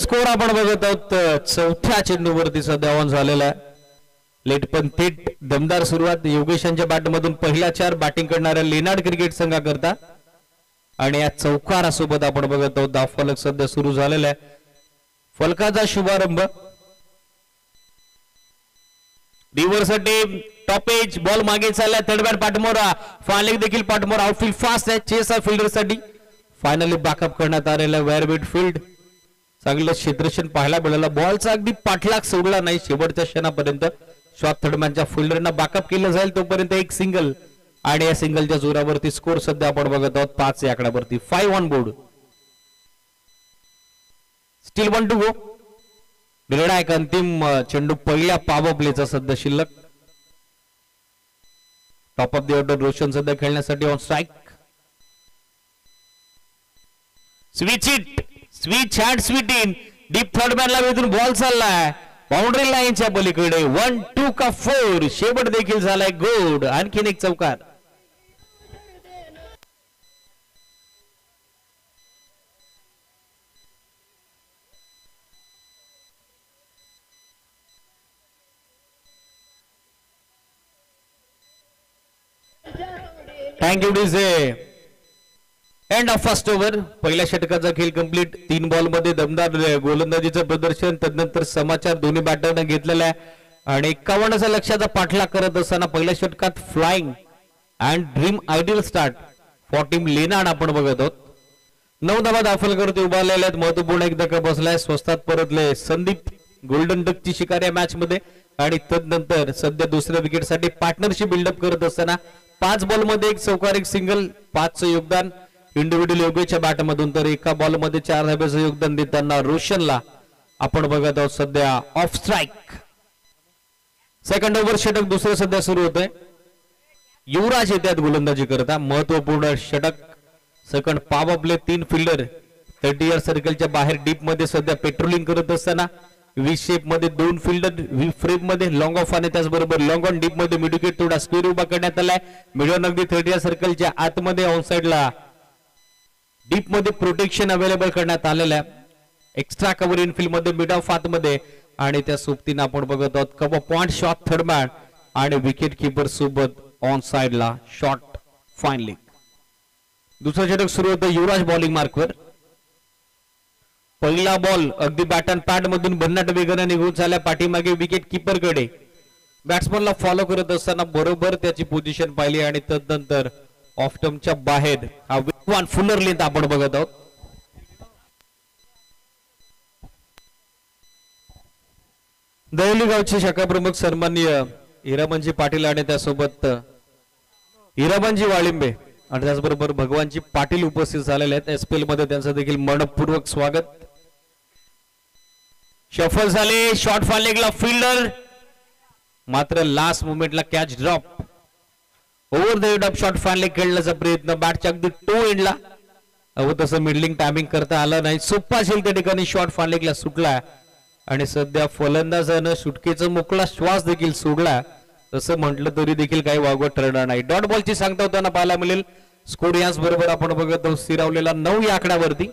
स्कोर आपण बघत आहोत चौथ्या चेंडूवरती सध्या ऑन झालेला आहे. लेट पण थेट दमदार सुरुवात योगेशांच्या बॅटमधून पहिल्या 4 बॅटिंग करणाऱ्या लेनाड क्रिकेट संघाकरता आणि या चौकारासोबत आपण बघत आहोत धाव फलक सध्या सुरू झालेला आहे. फलकाचा शुभारंभ reverse team top edge ball मागे चालला. थर्ड बॅट पाठमोरा फालेक देखील पाठमोरा आउटफील्ड फास्ट आहे चेस फिल्डर साठी फायनली बॅकअप करण्यात आलेला वेअर बीट फील्ड. चांगलं क्षेत्रक्षण पाहायला मिळालं. बॉलचा अगदी पाठलाग सोडला नाही शेवटच्या क्षणापर्यंत. शॉर्ट थर्डमॅनच्या फिल्डरना बॅकअप केलं जाईल तोपर्यंत एक सिंगल आणि या सिंगलच्या जोरावरती स्कोर सध्या आपण बघत आहोत 5 या आकड्यावरती 5 on board. Still 1 to go. निर्णायक अंतिम चेंडू पहिल्या पॉवर प्लेचा सध्या शिल्लक. Top of the order Roshan सध्या खेळण्यासाठी on strike. Switch it switch hand sweep in deep third मॅनला वेधून बॉल चाललाय बाउंड्री लाईनच्या पलीकडे 1-2 का 4 शेवट देखील झालाय गुड. आणखीन एक चौकार. Thank you DJ. End of first over. पहिल्या षटकाचा खेळ कंप्लीट. 3 बॉल मध्ये दमदार गोलंदाजीचं प्रदर्शन. तदनंतर समाचार दोन्ही बॅटरने घेतलेला आहे आणि 51चा लक्ष्याचा पाठलाग करत असताना पहिल्या षटकात flying and dream ideal start for team Lenad आपण बघत आहोत. 9 धावा दाखल करते उभारलेल्या आहेत. महत्वपूर्ण एक धक्का बसलाय. स्वस्तात परतले संदीप गोल्डन डकची शिकार या मॅच मध्ये आणि तदनंतर सध्या दुसऱ्या विकेटसाठी पार्टनरशिप बिल्डअप करत असताना 5 बॉल मध्ये 1 चौकार 1 सिंगल 5चं योगदान इंडिव्हिज्युअल योगेशच्या बॅटमधून. तर एका बॉल मध्ये 4 धाब्याचं योगदान देताना रोशनला आपण बघत आहोत सध्या ऑफ स्ट्राईक. सेकंड ओव्हर षटक दुसरं सध्या सुरू होतंय. युवराज येतात गोलंदाजी करता. महत्वपूर्ण षटक. सेकंड पॉवर प्ले 3 फिल्डर 30 सर्कलच्या बाहेर डीप मध्ये सध्या पेट्रोलिंग करत असताना व्ही शेप मध्ये 2 फिल्डर व्ही फ्रेम मध्ये लॉंग ऑफ आणि त्याचबरोबर लॉंग ऑन डीप मध्ये मिड विकेट थोडा स्क्वेअर उभा करण्यात आलाय. मिडॉन अगदी 30 सर्कलच्या आतमध्ये ऑन साइडला डीप मध्ये प्रोटेक्शन अवेलेबल करण्यात आलेलं आहे. एक्स्ट्रा कव्हर इनफिल्ड मध्ये मिड ऑफ आतमध्ये आणि त्या सोबतीनं आपण बघत आहोत cover point shot third man आणि विकेट किपर सोबत ऑन साइडला शॉट फाईनली. दुसरं षटक सुरू होतं युवराज बॉलिंग मार्कवर. पहिला बॉल अगदी बॅट अँड पॅड मधून भन्नाट वेगाने निघून चालल्या पाठीमागे विकेट किपर कडे. बॅट्समनला फॉलो करत असताना बरोबर त्याची पोझिशन पाहिली आणि तदनंतर ऑफ टर्मच्या बाहेर हा वेगवान फुलर लेंथ आपण बघत आहोत. दहिली गावचे शाखा प्रमुख सन्माननीय हिरामनजी पाटील आणि त्यासोबत हिरामनजी वाळिंबे आणि त्याचबरोबर भगवानजी पाटील उपस्थित झालेले आहेत. एसपीएल मध्ये त्यांचं देखील मनपूर्वक स्वागत. शफल झाले. शॉट फॉलेगला फिल्डर मात्र लास्ट मोमेंटला catch drop. Over the head of shot finally खेळण्याचा प्रयत्न बॅटच्या अगदी टो एंडला हवं तसं मिडलिंग टायमिंग करता आलं नाही. सोपा झेल त्या ठिकाणी शॉट फायनलीला सुटला आणि सध्या फलंदाजानं सुटकेचा मोकळा श्वास देखील सोडला तसं म्हटलं तरी देखील काही वागवत ठरणार नाही. डॉट बॉलची सांगता होताना पाहायला मिळेल. स्कोर याच बरोबर आपण बघत आहोत स्थिरावलेला 9 या आकड्यावरती.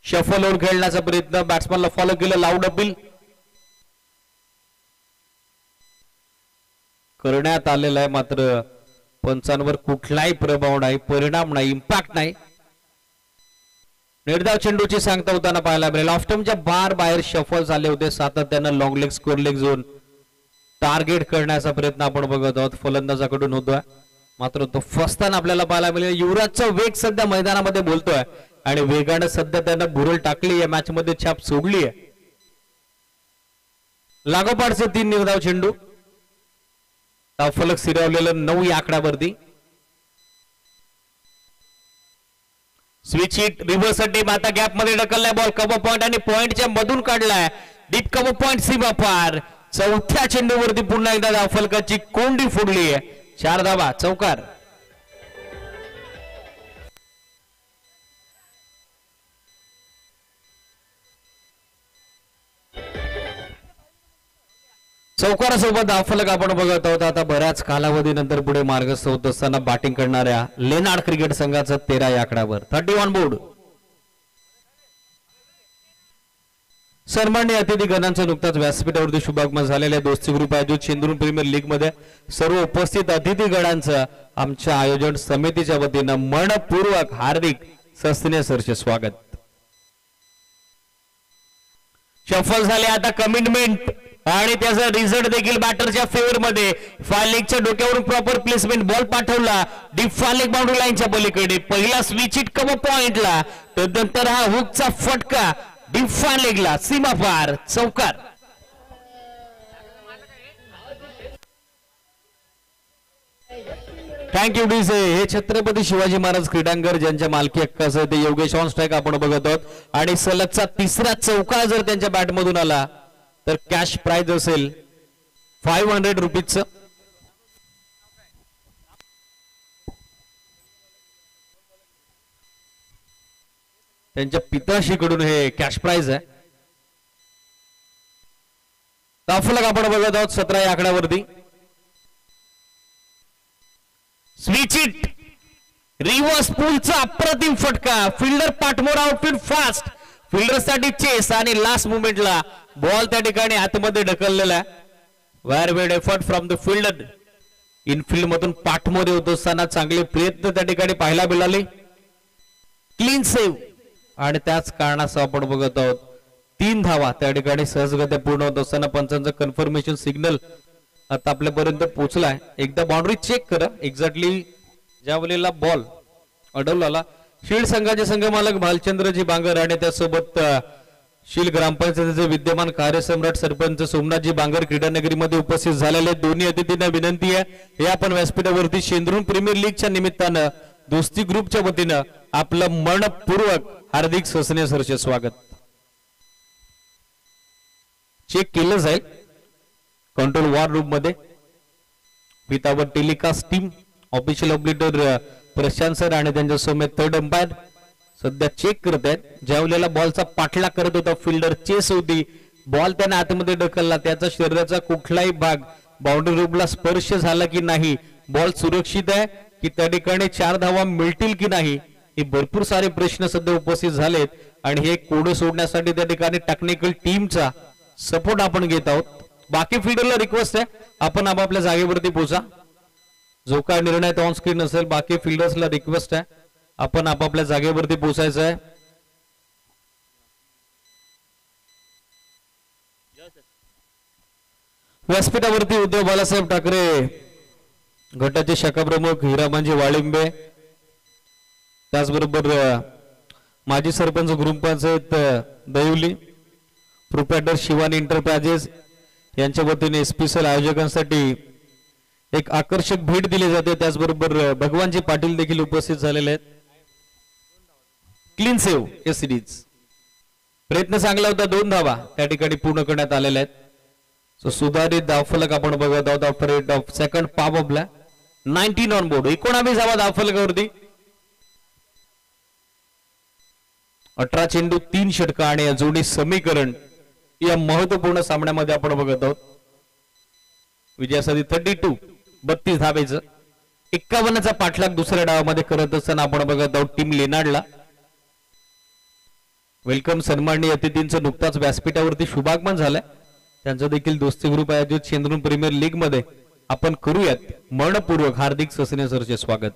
शफल होऊन खेळण्याचा प्रयत्न बॅट्समॅनला फॉलो केलं. लाऊड अपील करण्यात आलेला आहे मात्र पंचांवर कुठलाही प्रभाव नाही, परिणाम नाही, इम्पॅक्ट नाही. निर्धाव चेंडूची सांगता होताना पाहायला मिळेल. ऑफ टर्मच्या बाहेर शफल झाले होते. सातत्यानं long leg score leg zone target करण्याचा प्रयत्न आपण बघत आहोत फलंदाजाकडून होतोय मात्र तो फसताना आपल्याला पाहायला मिळेल. युवराजचा वेग सध्या मैदानामध्ये बोलतोय आणि वेगानं सध्या त्यानं भुरळ टाकली. या मॅच मध्ये छाप सोडली आहे. लागोपाठचे 3 निर्धाव चेंडू. फलक सिरवलेलं 9 या आकड्यावरती. स्विच हिट रिव्हर्स टीम आता गॅप मध्ये ढकललाय बॉल. कव्हर पॉइंट आणि पॉइंटच्या मधून काढलाय. डीप कव्हर पॉइंट सीमा पार. चौथ्या चेंडूवरती पुन्हा एकदा धावफलकाची कोंडी फुडली आहे. 4 धावा चौकार. चौकारासोबत धावफलक आपण बघत आहोत. आता बऱ्याच कालावधीनंतर पुढे मार्गस्थ होत असताना बॅटिंग करणाऱ्या लेनार्ड क्रिकेट संघाचं 13 या आकड्यावर. 31 बोर्ड. सन्माननीय अतिथी गणांचं नुकताच व्यासपीठावरती शुभागमन झालेल्या दोस्ती ग्रुप आयोजित शिंदूर प्रीमियर लीग मध्ये सर्व उपस्थित अतिथी गणांचं आमच्या आयोजन समितीच्या वतीनं मनपूर्वक हार्दिक सस्नेह सरचे स्वागत. शफल झाले आता कमिटमेंट आणि त्याचा रिझल्ट देखील बॅटरच्या फेवर मध्ये. फालिकच्या डोक्यावरून प्रॉपर प्लेसमेंट बॉल पाठवला डीप फालिक बाउंड्री लाईनच्या पलीकडे. पहिला स्विच हिट कव्हर पॉइंटला. त्यानंतर हा हुकचा फटका डीप फालिकला सीमा पार चौकार. Thank you DJ. हे छत्रपती शिवाजी महाराज क्रीडांगण ज्यांच्या मालकी हक्काचं ते योगेश ऑन स्ट्राईक आपण बघत आहोत आणि सलगचा 3रा चौकार जर त्यांच्या बॅट मधून आला तर कॅश प्राइज असेल 500 रुपीजचं. त्यांच्या पिताश्रीकडून हे कॅश प्राइज आहे. धावफलक आपण बघत आहोत 17 या आकड्यावरती. स्विच हिट रिव्हर्स पुलचा अप्रतिम फटका. फिल्डर पाठमोर आउटफील्ड फास्ट. फिल्डरसाठी चेस आणि लास्ट मुवमेंटला बॉल त्या ठिकाणी आतमध्ये ढकललेला. Well made effort from the fielder. Infield मधून पाठमोरे होत असताना चांगले प्रयत्न त्या ठिकाणी पाहायला मिळाले. क्लीन सेव्ह आणि त्याच कारणासह आपण बघत आहोत 3 धावा त्या ठिकाणी सहजगत्या पूर्ण होत असताना पंचांचं कन्फर्मेशन सिग्नल आता आपल्यापर्यंत पोहोचलाय. एकदा बाउंड्री चेक करा. एक्झॅक्टली ज्या वेळेला बॉल अडवला शील्ड संघाचे संघमालक भालचंद्रजी बांगर आणि त्यासोबत शील ग्रामपंचायतीचे विद्यमान कार्यसम्राट सरपंच सोमनाथजी बांगर क्रीडानगरीमध्ये उपस्थित झालेले दोन्ही अतिथींना विनंती आहे हे आपण व्यासपीठावरती शेंद्रून प्रीमियर लीगच्या निमित्तानं दोस्ती ग्रुपच्या वतीनं आपलं मनपूर्वक हार्दिक ससने सरचे स्वागत. चेक केलं जाईल कंट्रोल वॉर रूम मध्ये विथावर telecast team official operator Prashant sir आणि त्यांच्या समोर थर्ड अंपायर सध्या चेक करत आहेत. ज्या वेळेला बॉलचा पाठलाग करत होता फिल्डर चेस होती बॉल त्याने आतमध्ये ढकलला त्याचा शरीराचा कुठलाही भाग बाउंड्री रूमला स्पर्श झाला की नाही बॉल सुरक्षित आहे की त्या ठिकाणी 4 धावा मिळतील की नाही हे भरपूर सारे प्रश्न सध्या उपस्थित झालेत आणि हे कोडं सोडण्यासाठी त्या ठिकाणी टेक्निकल टीमचा सपोर्ट आपण घेत आहोत. बाकी फिल्डरला रिक्वेस्ट आहे आपण आपापल्या जागेवरती पोहोचा. जो काय निर्णय ऑन स्क्रीन असेल बाकी फिल्डर्सला रिक्वेस्ट आहे आपण आपापल्या जागेवरती पोहोचायचं आहे. व्यासपीठावरती उद्धव बाळासाहेब ठाकरे गटाचे शाखा प्रमुख हिरामांजी वाळिंबे त्याचबरोबर माजी सरपंच ग्रामपंचायत दहिवली प्रोप्रायटर शिवानी एंटरप्राइजेस यांच्या वतीने स्पेशल आयोजकांसाठी एक आकर्षक भेट दिली जाते. त्याचबरोबर भगवानजी पाटील देखील उपस्थित झालेले आहेत. क्लीन सेव्ह हे सिरीज प्रयत्न चांगला होता 2 धावा त्या ठिकाणी पूर्ण करण्यात आलेल्या आहेत. सो सुधारित धावफलक आपण बघत आहोत आफ्टर रेट ऑफ सेकंड पाव ऑफला 19 ऑन बोर्ड 19 धावा धावफलकावरती 18 चेंडू 3 षटका आणि या जोडी समीकरण या महत्वपूर्ण सामन्यामध्ये आपण बघत आहोत. विजयासाठी 32 धावेचं 51चा पाठलाग दुसऱ्या डावामध्ये करत असताना आपण बघत आहोत टीम लेनाडला. वेलकम सन्माननीय अतिथींचं नुकताच व्यासपीठावरती शुभागमन झालंय त्यांचं देखील दोस्ती ग्रुप आयोजित शेंद्रून प्रीमियर लीग मध्ये आपण करूयात मनपूर्वक हार्दिक ससने सरचे स्वागत.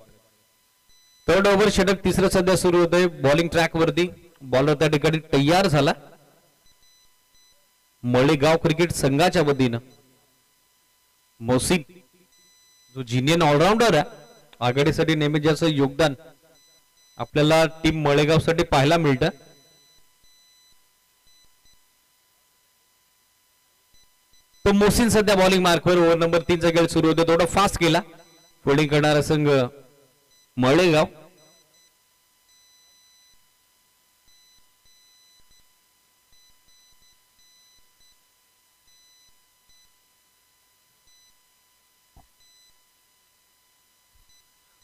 थर्ड ओव्हर षटक तिसरं सध्या सुरू होतंय बॉलिंग ट्रॅक वरती बॉलर त्या ठिकाणी तयार झाला. मळेगाव क्रिकेट संघाच्या वतीनं मोसिन जो जिनियन ऑलराऊंडर आहे आघाडीसाठी नेहमी ज्याचं योगदान आपल्याला टीम मळेगाव साठी पाहायला मिळतं. तो मोसिन सध्या बॉलिंग मार्कवर ओव्हर नंबर 3चा खेळ सुरू होतो थोडा फास्ट केला फिल्डिंग करणारा संघ मळेगाव.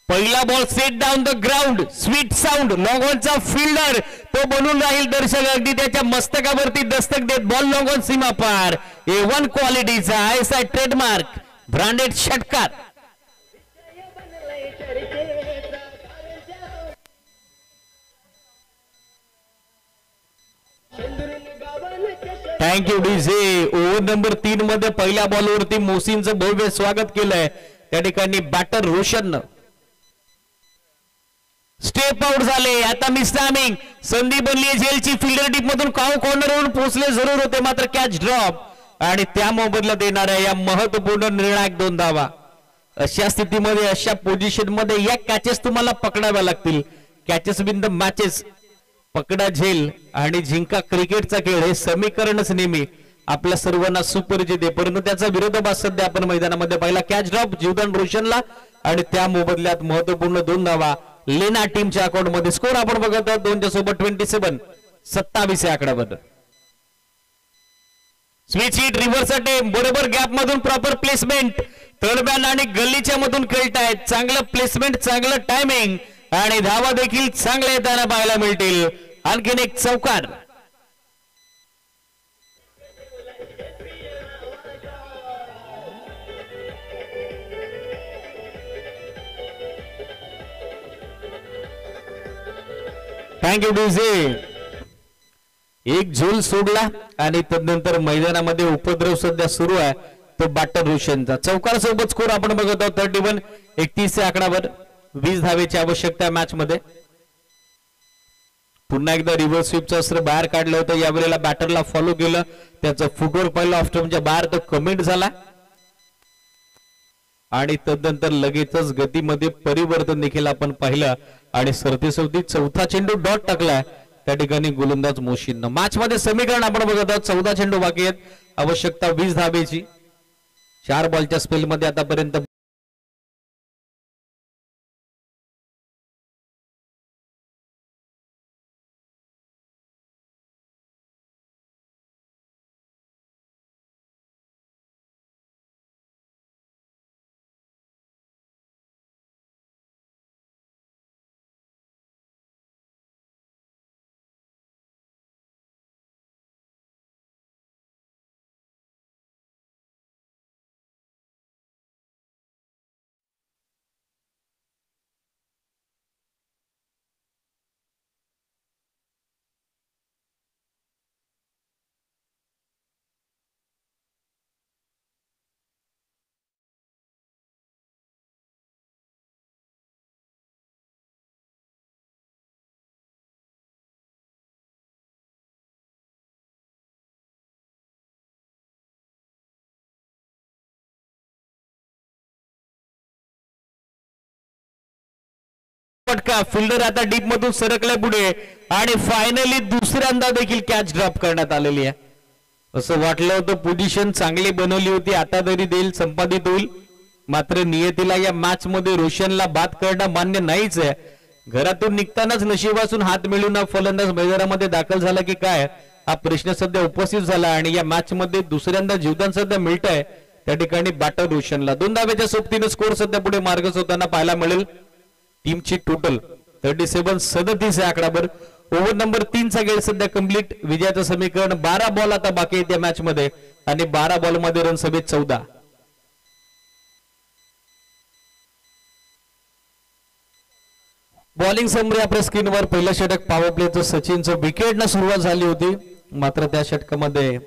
पहिला ball set down the ground sweet sound long ऑनचा फिल्डर तो बनून राहील दर्शक अगदी त्याच्या मस्तकावरती दस्तक देत बॉल लॉंग ऑन सीमा पार A1 क्वालिटीचा आयएसआय ट्रेडमार्क ब्रँडेड षटकार. Thank you DJ. ओव्हर नंबर 3 मध्ये पहिल्या बॉलवरती मोसीनचं भव्य स्वागत केलंय त्या ठिकाणी बॅटर रोशन स्टेप आउट झाले. आता मिस्टामिंग संधी बनली झेलची फिल्डर टीप मधून काऊ कॉर्नरवरून पोहोचले जरूर होते मात्र कॅच ड्रॉप आणि त्या मोबदल्यात येणाऱ्या या महत्वपूर्ण निर्णायक 2 धावा. अशा स्थितीमध्ये अशा पोझिशन मध्ये या कॅचेस तुम्हाला पकडाव्या लागतील. कॅचेस विन द मॅचेस पकडा झेल आणि जिंका क्रिकेटचा खेळ हे समीकरणच नेहमी आपल्या सर्वांना सुपरिचित आहे परंतु त्याचा विरोधाभास सध्या आपण मैदानामध्ये पाहिला. कॅच ड्रॉप जीवदान रोशनला आणि त्या मोबदल्यात महत्वपूर्ण 2 धावा लेना टीमच्या अकाउंट मध्ये. स्कोर आपण बघत आहोत 2 च्या सोबत 27 या आकड्याबद्दल. स्विच हिट रिव्हर्स अटेम्प्ट बरोबर गॅप मधून प्रॉपर प्लेसमेंट थर्ड मॅन आणि गल्लीच्या मधून खेळतायत. चांगलं प्लेसमेंट चांगलं टायमिंग आणि धावा देखील चांगल्या येताना पाहायला मिळतील. आणखीन एक चौकार. Thank you DJ. एक झोल सोडला आणि तदनंतर मैदानामध्ये उपद्रव सध्या सुरू आहे तो बाटर रोशनचा. चौकार सोबत स्कोर आपण बघत आहोत 31. 31 च्या आकडावर 20 धावेची आवश्यकता मॅच मध्ये. पुन्हा एकदा रिव्हर्स स्वीपचं अस्त्र बाहेर काढलं होतं. यावेळेला बॅटरला फॉलो केलं, त्याचं फुटवर्क पाहिलं, ऑफ स्टंपच्या बाहेर तो कमेंट झाला आणि तदनंतर लगेचच गतीमध्ये परिवर्तन देखील आपण पाहिलं आणि सरतेसवती चौथा चेंडू डॉट टाकलाय त्या ठिकाणी गोलंदाज मोशीन. मॅच मध्ये समीकरण आपण बघत आहोत. 14 चेंडू बाकी आहेत, आवश्यकता 20 धावेची. 4 बॉलच्या स्पेल मध्ये आतापर्यंत फटका. फिल्डर आता डीप मधून सरकलाय पुढे आणि फायनली दुसऱ्यांदा देखील कॅच ड्रॉप करण्यात आलेली आहे. असं वाटलं होतं पोझिशन चांगली बनवली होती, आता तरी देईल, संपादित होईल. मात्र नियतीला या मॅच मध्ये रोशनला बाद करणं मान्य नाहीच आहे. घरातून निघतानाच नशिबासून हात मिळून फलंदाज मैदानामध्ये दाखल झाला की काय हा प्रश्न सध्या उपस्थित झाला आणि या मॅच मध्ये दुसऱ्यांदा जीवदान सध्या मिळत आहे त्या ठिकाणी बॅटर रोशनला. 2 धावेच्या सोबतीने स्कोर सध्या पुढे मार्गच होताना पाहायला मिळेल. टीमची टोटल 37-37 या आकडावर. ओव्हर नंबर 3 चा गेड सध्या कंप्लीट. विजयाचं समीकरण 12 बॉल आता बाकी आहेत या मॅच मध्ये आणि 12 बॉल मध्ये रन सभेत 14. बॉलिंग समरी आपल्या स्क्रीनवर पहिलं षटक पॉवर प्लेचं सचिनचं विकेटनं सुरुवात झाली होती, मात्र त्या षटकामध्ये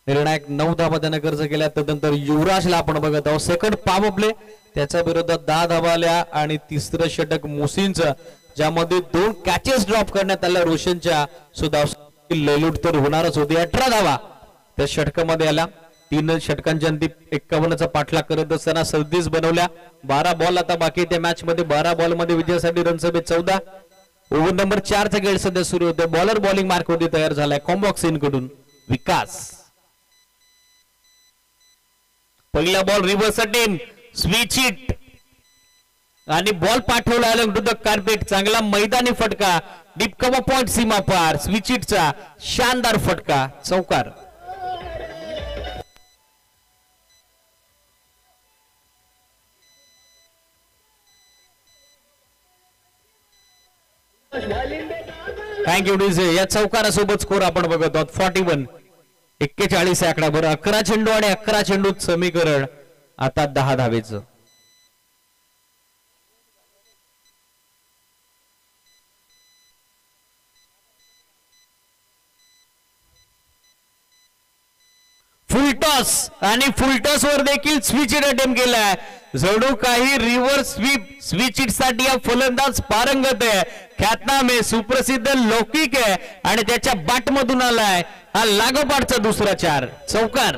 निर्णायक 9 धावा त्याने खर्च केल्या. तदनंतर युवराजला आपण बघत आहोत. सेकंड पॉवर प्ले त्याच्या विरोधात 10 धावा आल्या आणि तिसरं षटक मोसीनचं ज्यामध्ये 2 कॅचेस ड्रॉप करण्यात आल्या रोशनच्या. सुद्धा लयलूट तर होणारच होती. 18 धावा त्या षटकामध्ये आल्या. 3 षटकांच्या अंती 51चा पाठलाग करत असताना 37 बनवल्या. 12 बॉल आता बाकी त्या मॅच मध्ये. 12 बॉल मध्ये विजयासाठी रनसभेत 14. ओव्हर नंबर 4 चा गेड सध्या सुरू होते. बॉलर बॉलिंग मार्क मध्ये तयार झालाय कॉम्बॉक्स इन कडून विकास. पहिला ball reverse team switch hit आणि बॉल पाठवला अलॉंग टू द कार्पेट. चांगला मैदानी फटका, डीप कव्हर पॉइंट सीमा पार. स्विच हिटचा शानदार फटका, चौकार. Thank you DJ. या चौकारासोबत स्कोर आपण बघत आहोत 41. 41 आकडावर. 11 चेंडू आणि 11 चेंडूत समीकरण आता 10 धावेचं. फुलटॉस आणि फुलटॉस वर देखील स्विच हिट अटेम्प्ट केलाय. जणू काही रिव्हर्स स्वीप स्विच हिट साठी हा फलंदाज पारंगत आहे. ख्यातनामे सुप्रसिद्ध लौकिक आहे आणि त्याच्या बाट मधून आलाय हा लागोपाठचा दुसरा 4, चौकार.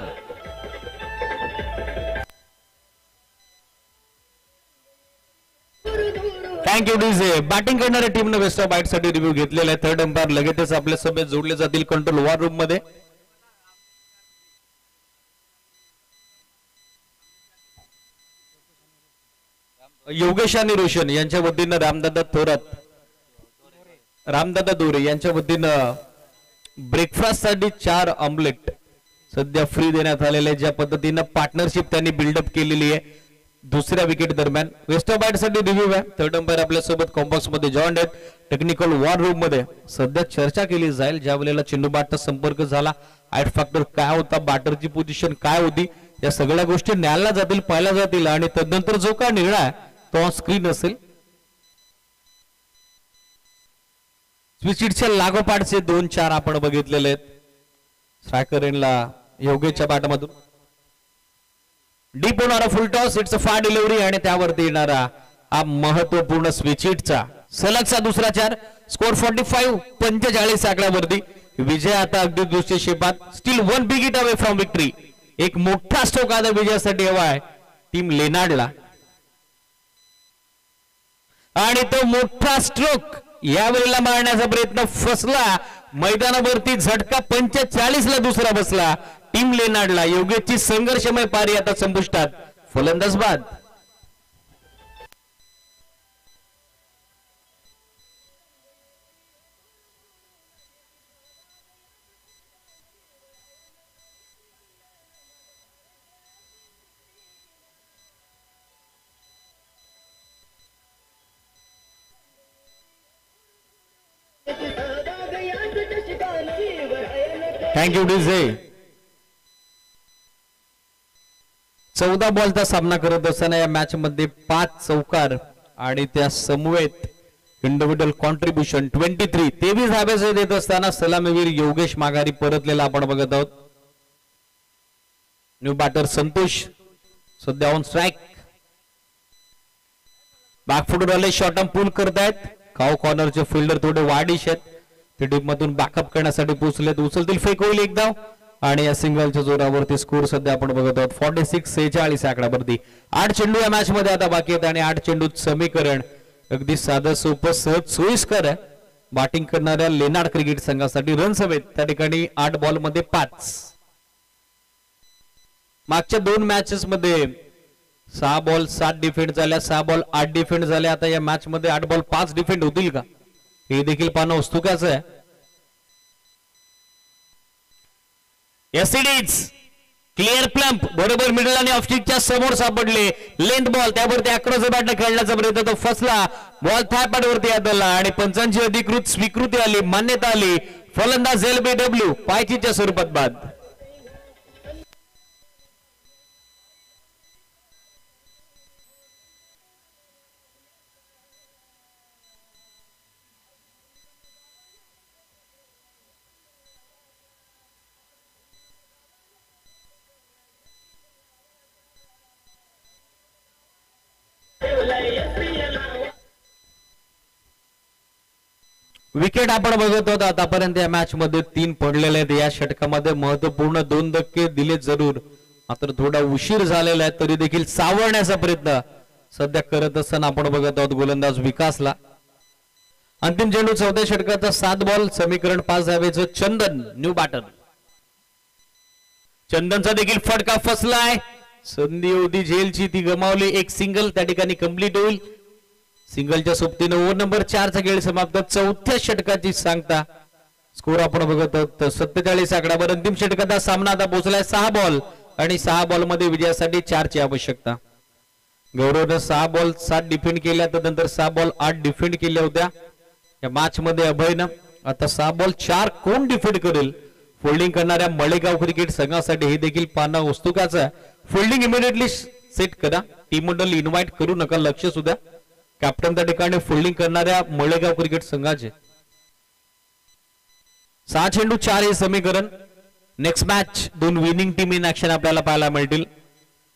Thank you DJ. बॅटिंग करणाऱ्या टीमने वेस्ट ऑफ बाईट साठी रिव्ह्यू घेतलेला आहे. थर्ड अंपायर लगेचच आपल्या सभेत जोडले जातील कंट्रोल वॉर रूम मध्ये. योगेश आणि रोशन यांच्या वतीनं रामदादा थोरात, रामदादा दोरे यांच्या वतीनं ब्रेकफास्ट साठी 4 ऑमलेट सध्या फ्री देण्यात आलेले. ज्या पद्धतीनं पार्टनरशिप त्यांनी बिल्डअप केलेली आहे दुसऱ्या विकेट दरम्यान. वेस्ट ऑफ बाईट साठी रिव्ह्यू आहे. थर्ड अंपायर आपल्या सोबत कॉम्बॉक्स मध्ये जॉईंट आहेत. टेक्निकल वॉर रूम मध्ये सध्या चर्चा केली जाईल ज्या वेळेला चेंडू बॅटचा संपर्क झाला, आउट फॅक्टर काय होता, बॅटरची पोझिशन काय होती, या सगळ्या गोष्टी न्यायला जातील, पाहिल्या जातील आणि तदनंतर जो काय निर्णय तो ऑन स्क्रीन असेल. स्विच लागोपाठचे 2-4 आपण बघितलेले आहेत. स्ट्रायकर एंडला योगेशच्या बॅटमधून. डीप होणारा फुल टॉस, इट्स अ फार डिलिव्हरी आणि त्यावरती येणारा हा महत्वपूर्ण स्विच हिटचा सलगचा दुसरा चार. स्कोर 45 आकड्यावरती. विजय आता अगदी दुसऱ्या शेपात. Still one big hit away from victory. एक मोठा स्ट्रोक आता विजयासाठी हवा आहे टीम लेनार्डला आणि तो मोठा स्ट्रोक यावेळेला मारण्याचा प्रयत्न फसला. मैदानावरती झटका 45 ला दुसरा बसला टीम लेनार्डला. योगेशची संघर्षमय पारी आता संपुष्टात. फलंदाज बाद. Thank you DJ. 14 बॉलचा सामना करत असताना या मॅच मध्ये 5 चौकार आणि त्या समवेत इंडिव्हिज्युअल कॉन्ट्रीब्युशन 23 धाब्याचे देत असताना सलामीवीर योगेश माघारी परतलेला आपण बघत आहोत. न्यू बॅटर संतोष सध्या ऑन स्ट्राईक. बॅकफुट आले शॉर्ट आर्म पूल करतायत. काव कॉर्नरचे फिल्डर थोडे वाढीश आहेत. ते डीप मधून बॅकअप करण्यासाठी पोहोचलेत. उचलतील फेक होईल एक धाव आणि या सिंगलच्या जोरावरती स्कोर सध्या आपण बघत आहोत 46 आकड्यावरती. 8 चेंडू या मॅच मध्ये आता बाकी आहेत आणि 8 चेंडूत समीकरण अगदी साधं सोपं सहज सोयीस्कर आहे. बॅटिंग करणाऱ्या लेनार्ड क्रिकेट संघासाठी रन्स हवेत. त्या ठिकाणी 8 बॉल मध्ये 5. मागच्या 2 मॅचेस मध्ये 6 बॉल 7 डिफेंड झाल्या, 6 बॉल 8 डिफेंड झाल्या. आता या मॅच मध्ये 8 बॉल 5 डिफेंड होतील का हे देखील पाहणं औत्सुक्याचं आहे. एससीडीज क्लिअर प्लंप बरोबर मिडल आणि ऑफस्टिकच्या समोर सापडले. लेंथ बॉल त्यावरती अक्रॉस बॅट खेळण्याचा प्रयत्न तो फसला. बॉल थायपॅडवरती आदळला आणि पंचांची अधिकृत स्वीकृती आली, मान्यता आली. फलंदाज LBW पायचीच्या स्वरूपात बाद. विकेट आपण बघत होतो आतापर्यंत या मॅच मध्ये 3 पडलेले आहेत. या षटकामध्ये महत्वपूर्ण 2 धक्के दिले जरूर, मात्र थोडा उशीर झालेला आहे तरी देखील सावरण्याचा प्रयत्न सध्या करत असताना आपण बघत आहोत गोलंदाज विकासला. अंतिम चेंडू 14 षटकाचा 7 बॉल समीकरण 5 धावेचं. चंदन न्यू बॅटर. चंदनचा देखील फटका फसलाय. संधी होती झेलची ती गमावली. एक सिंगल त्या ठिकाणी कंप्लीट होईल. सिंगलच्या सोबतीने ओव्हर नंबर 4 चा खेळ समाप्त. 4थ्या षटकाची सांगता स्कोर आपण बघत आहोत 47 आकड्यावर. अंतिम षटकाचा सामना आता पोहोचलाय. 6 बॉल आणि 6 बॉल मध्ये विजयासाठी 4 ची आवश्यकता. गौरवनं 6 बॉल 7 डिफेंड केल्या, त्यानंतर 6 बॉल 8 डिफेंड केल्या होत्या या मॅच मध्ये. अभयनं आता 6 बॉल 4 कोण डिफेंड करेल फोल्डिंग करणाऱ्या मळेगाव क्रिकेट संघासाठी हे देखील पाहणं औत्सुक्याचं आहे. फोल्डिंग इमिडिएटली सेट करा. टीम मंडळ इन्व्हाइट करू नका. लक्ष सुद्धा कॅप्टन त्या ठिकाणी फोल्डिंग करणाऱ्या मळेगाव क्रिकेट संघाचे. 6 चेंडू 4 हे समीकरण. Next match 2 winning team in action आपल्याला पाहायला मिळतील.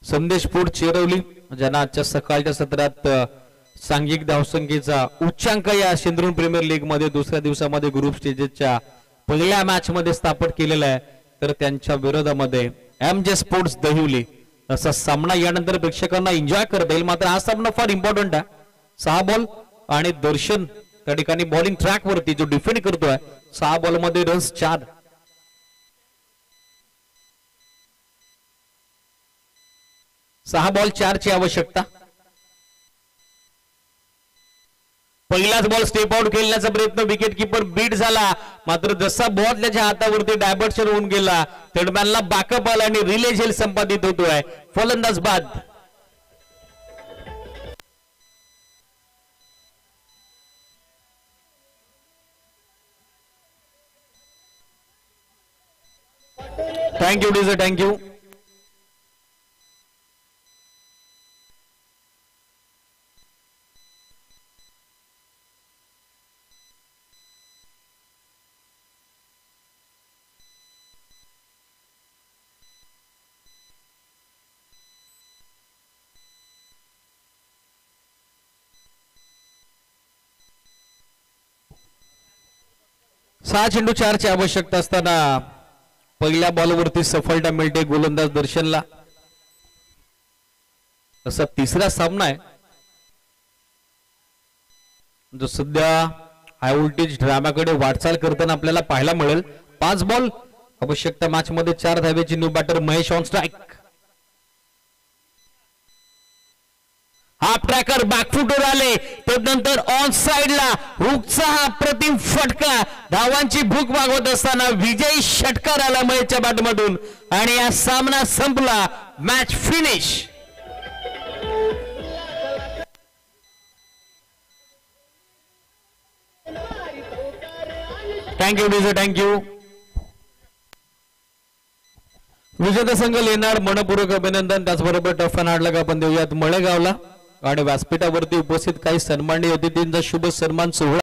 संदेश फूड चेरवली ज्यांना आजच्या सकाळच्या सत्रात सांघिक धावसंख्येचा उच्चांक या सिंधुदुर्ग प्रीमियर लीग मध्ये दुसऱ्या दिवसामध्ये ग्रुप स्टेजेसच्या पहिल्या मॅच मध्ये स्थापित केलेला आहे, तर त्यांच्या विरोधामध्ये MJ स्पोर्ट्स दहिवली असा सामना यानंतर प्रेक्षकांना एन्जॉय करता येईल. मात्र हा सामना फार इम्पॉर्टंट आहे. 6 बॉल आणि दर्शन त्या ठिकाणी बॉलिंग ट्रॅक वरती जो डिफेंड करतोय. 6 बॉल मध्ये रन्स 4. 6 बॉल 4 ची आवश्यकता. पहिलाच बॉल स्टेप आउट खेळण्याचा प्रयत्न विकेट किपर बीट झाला, मात्र जसा बॉल त्याच्या हातावरती डायव्हर्शन होऊन गेला थर्डमॅनला बॅकअप आला आणि रिले झेल संपादित होतोय. फलंदाज बाद. Thank you DJ, thank you. 6 चेंडू 4 ची आवश्यकता असताना पहिल्या बॉलवरती सफलता मिळते गोलंदाज दर्शनला. असा तिसरा सामना आहे जो सध्या हाय व्होल्टेज ड्रामाकडे वाटचाल करताना आपल्याला पाहायला मिळेल. 5 बॉल आवश्यकता मॅच मध्ये 4 धावेची. New batter Mahesh on strike. Half tracker बॅकफुटवर आले त्यानंतर ऑन साइडला हुकचा हा अप्रतिम फटका. धावांची भूक मागवत असताना विजयी षटकार आला महेशच्या बॅटमधून आणि हा सामना संपला. Match finish. Thank you DJ, thank you. विजेता संघ लेणार मनपूर्वक अभिनंदन. त्याचबरोबर टफ अँड हार्डला आपण देऊयात मळेगावला आणि व्यासपीठावरती उपस्थित काही सन्माननीय अतिथींचा शुभ सन्मान सोहळा.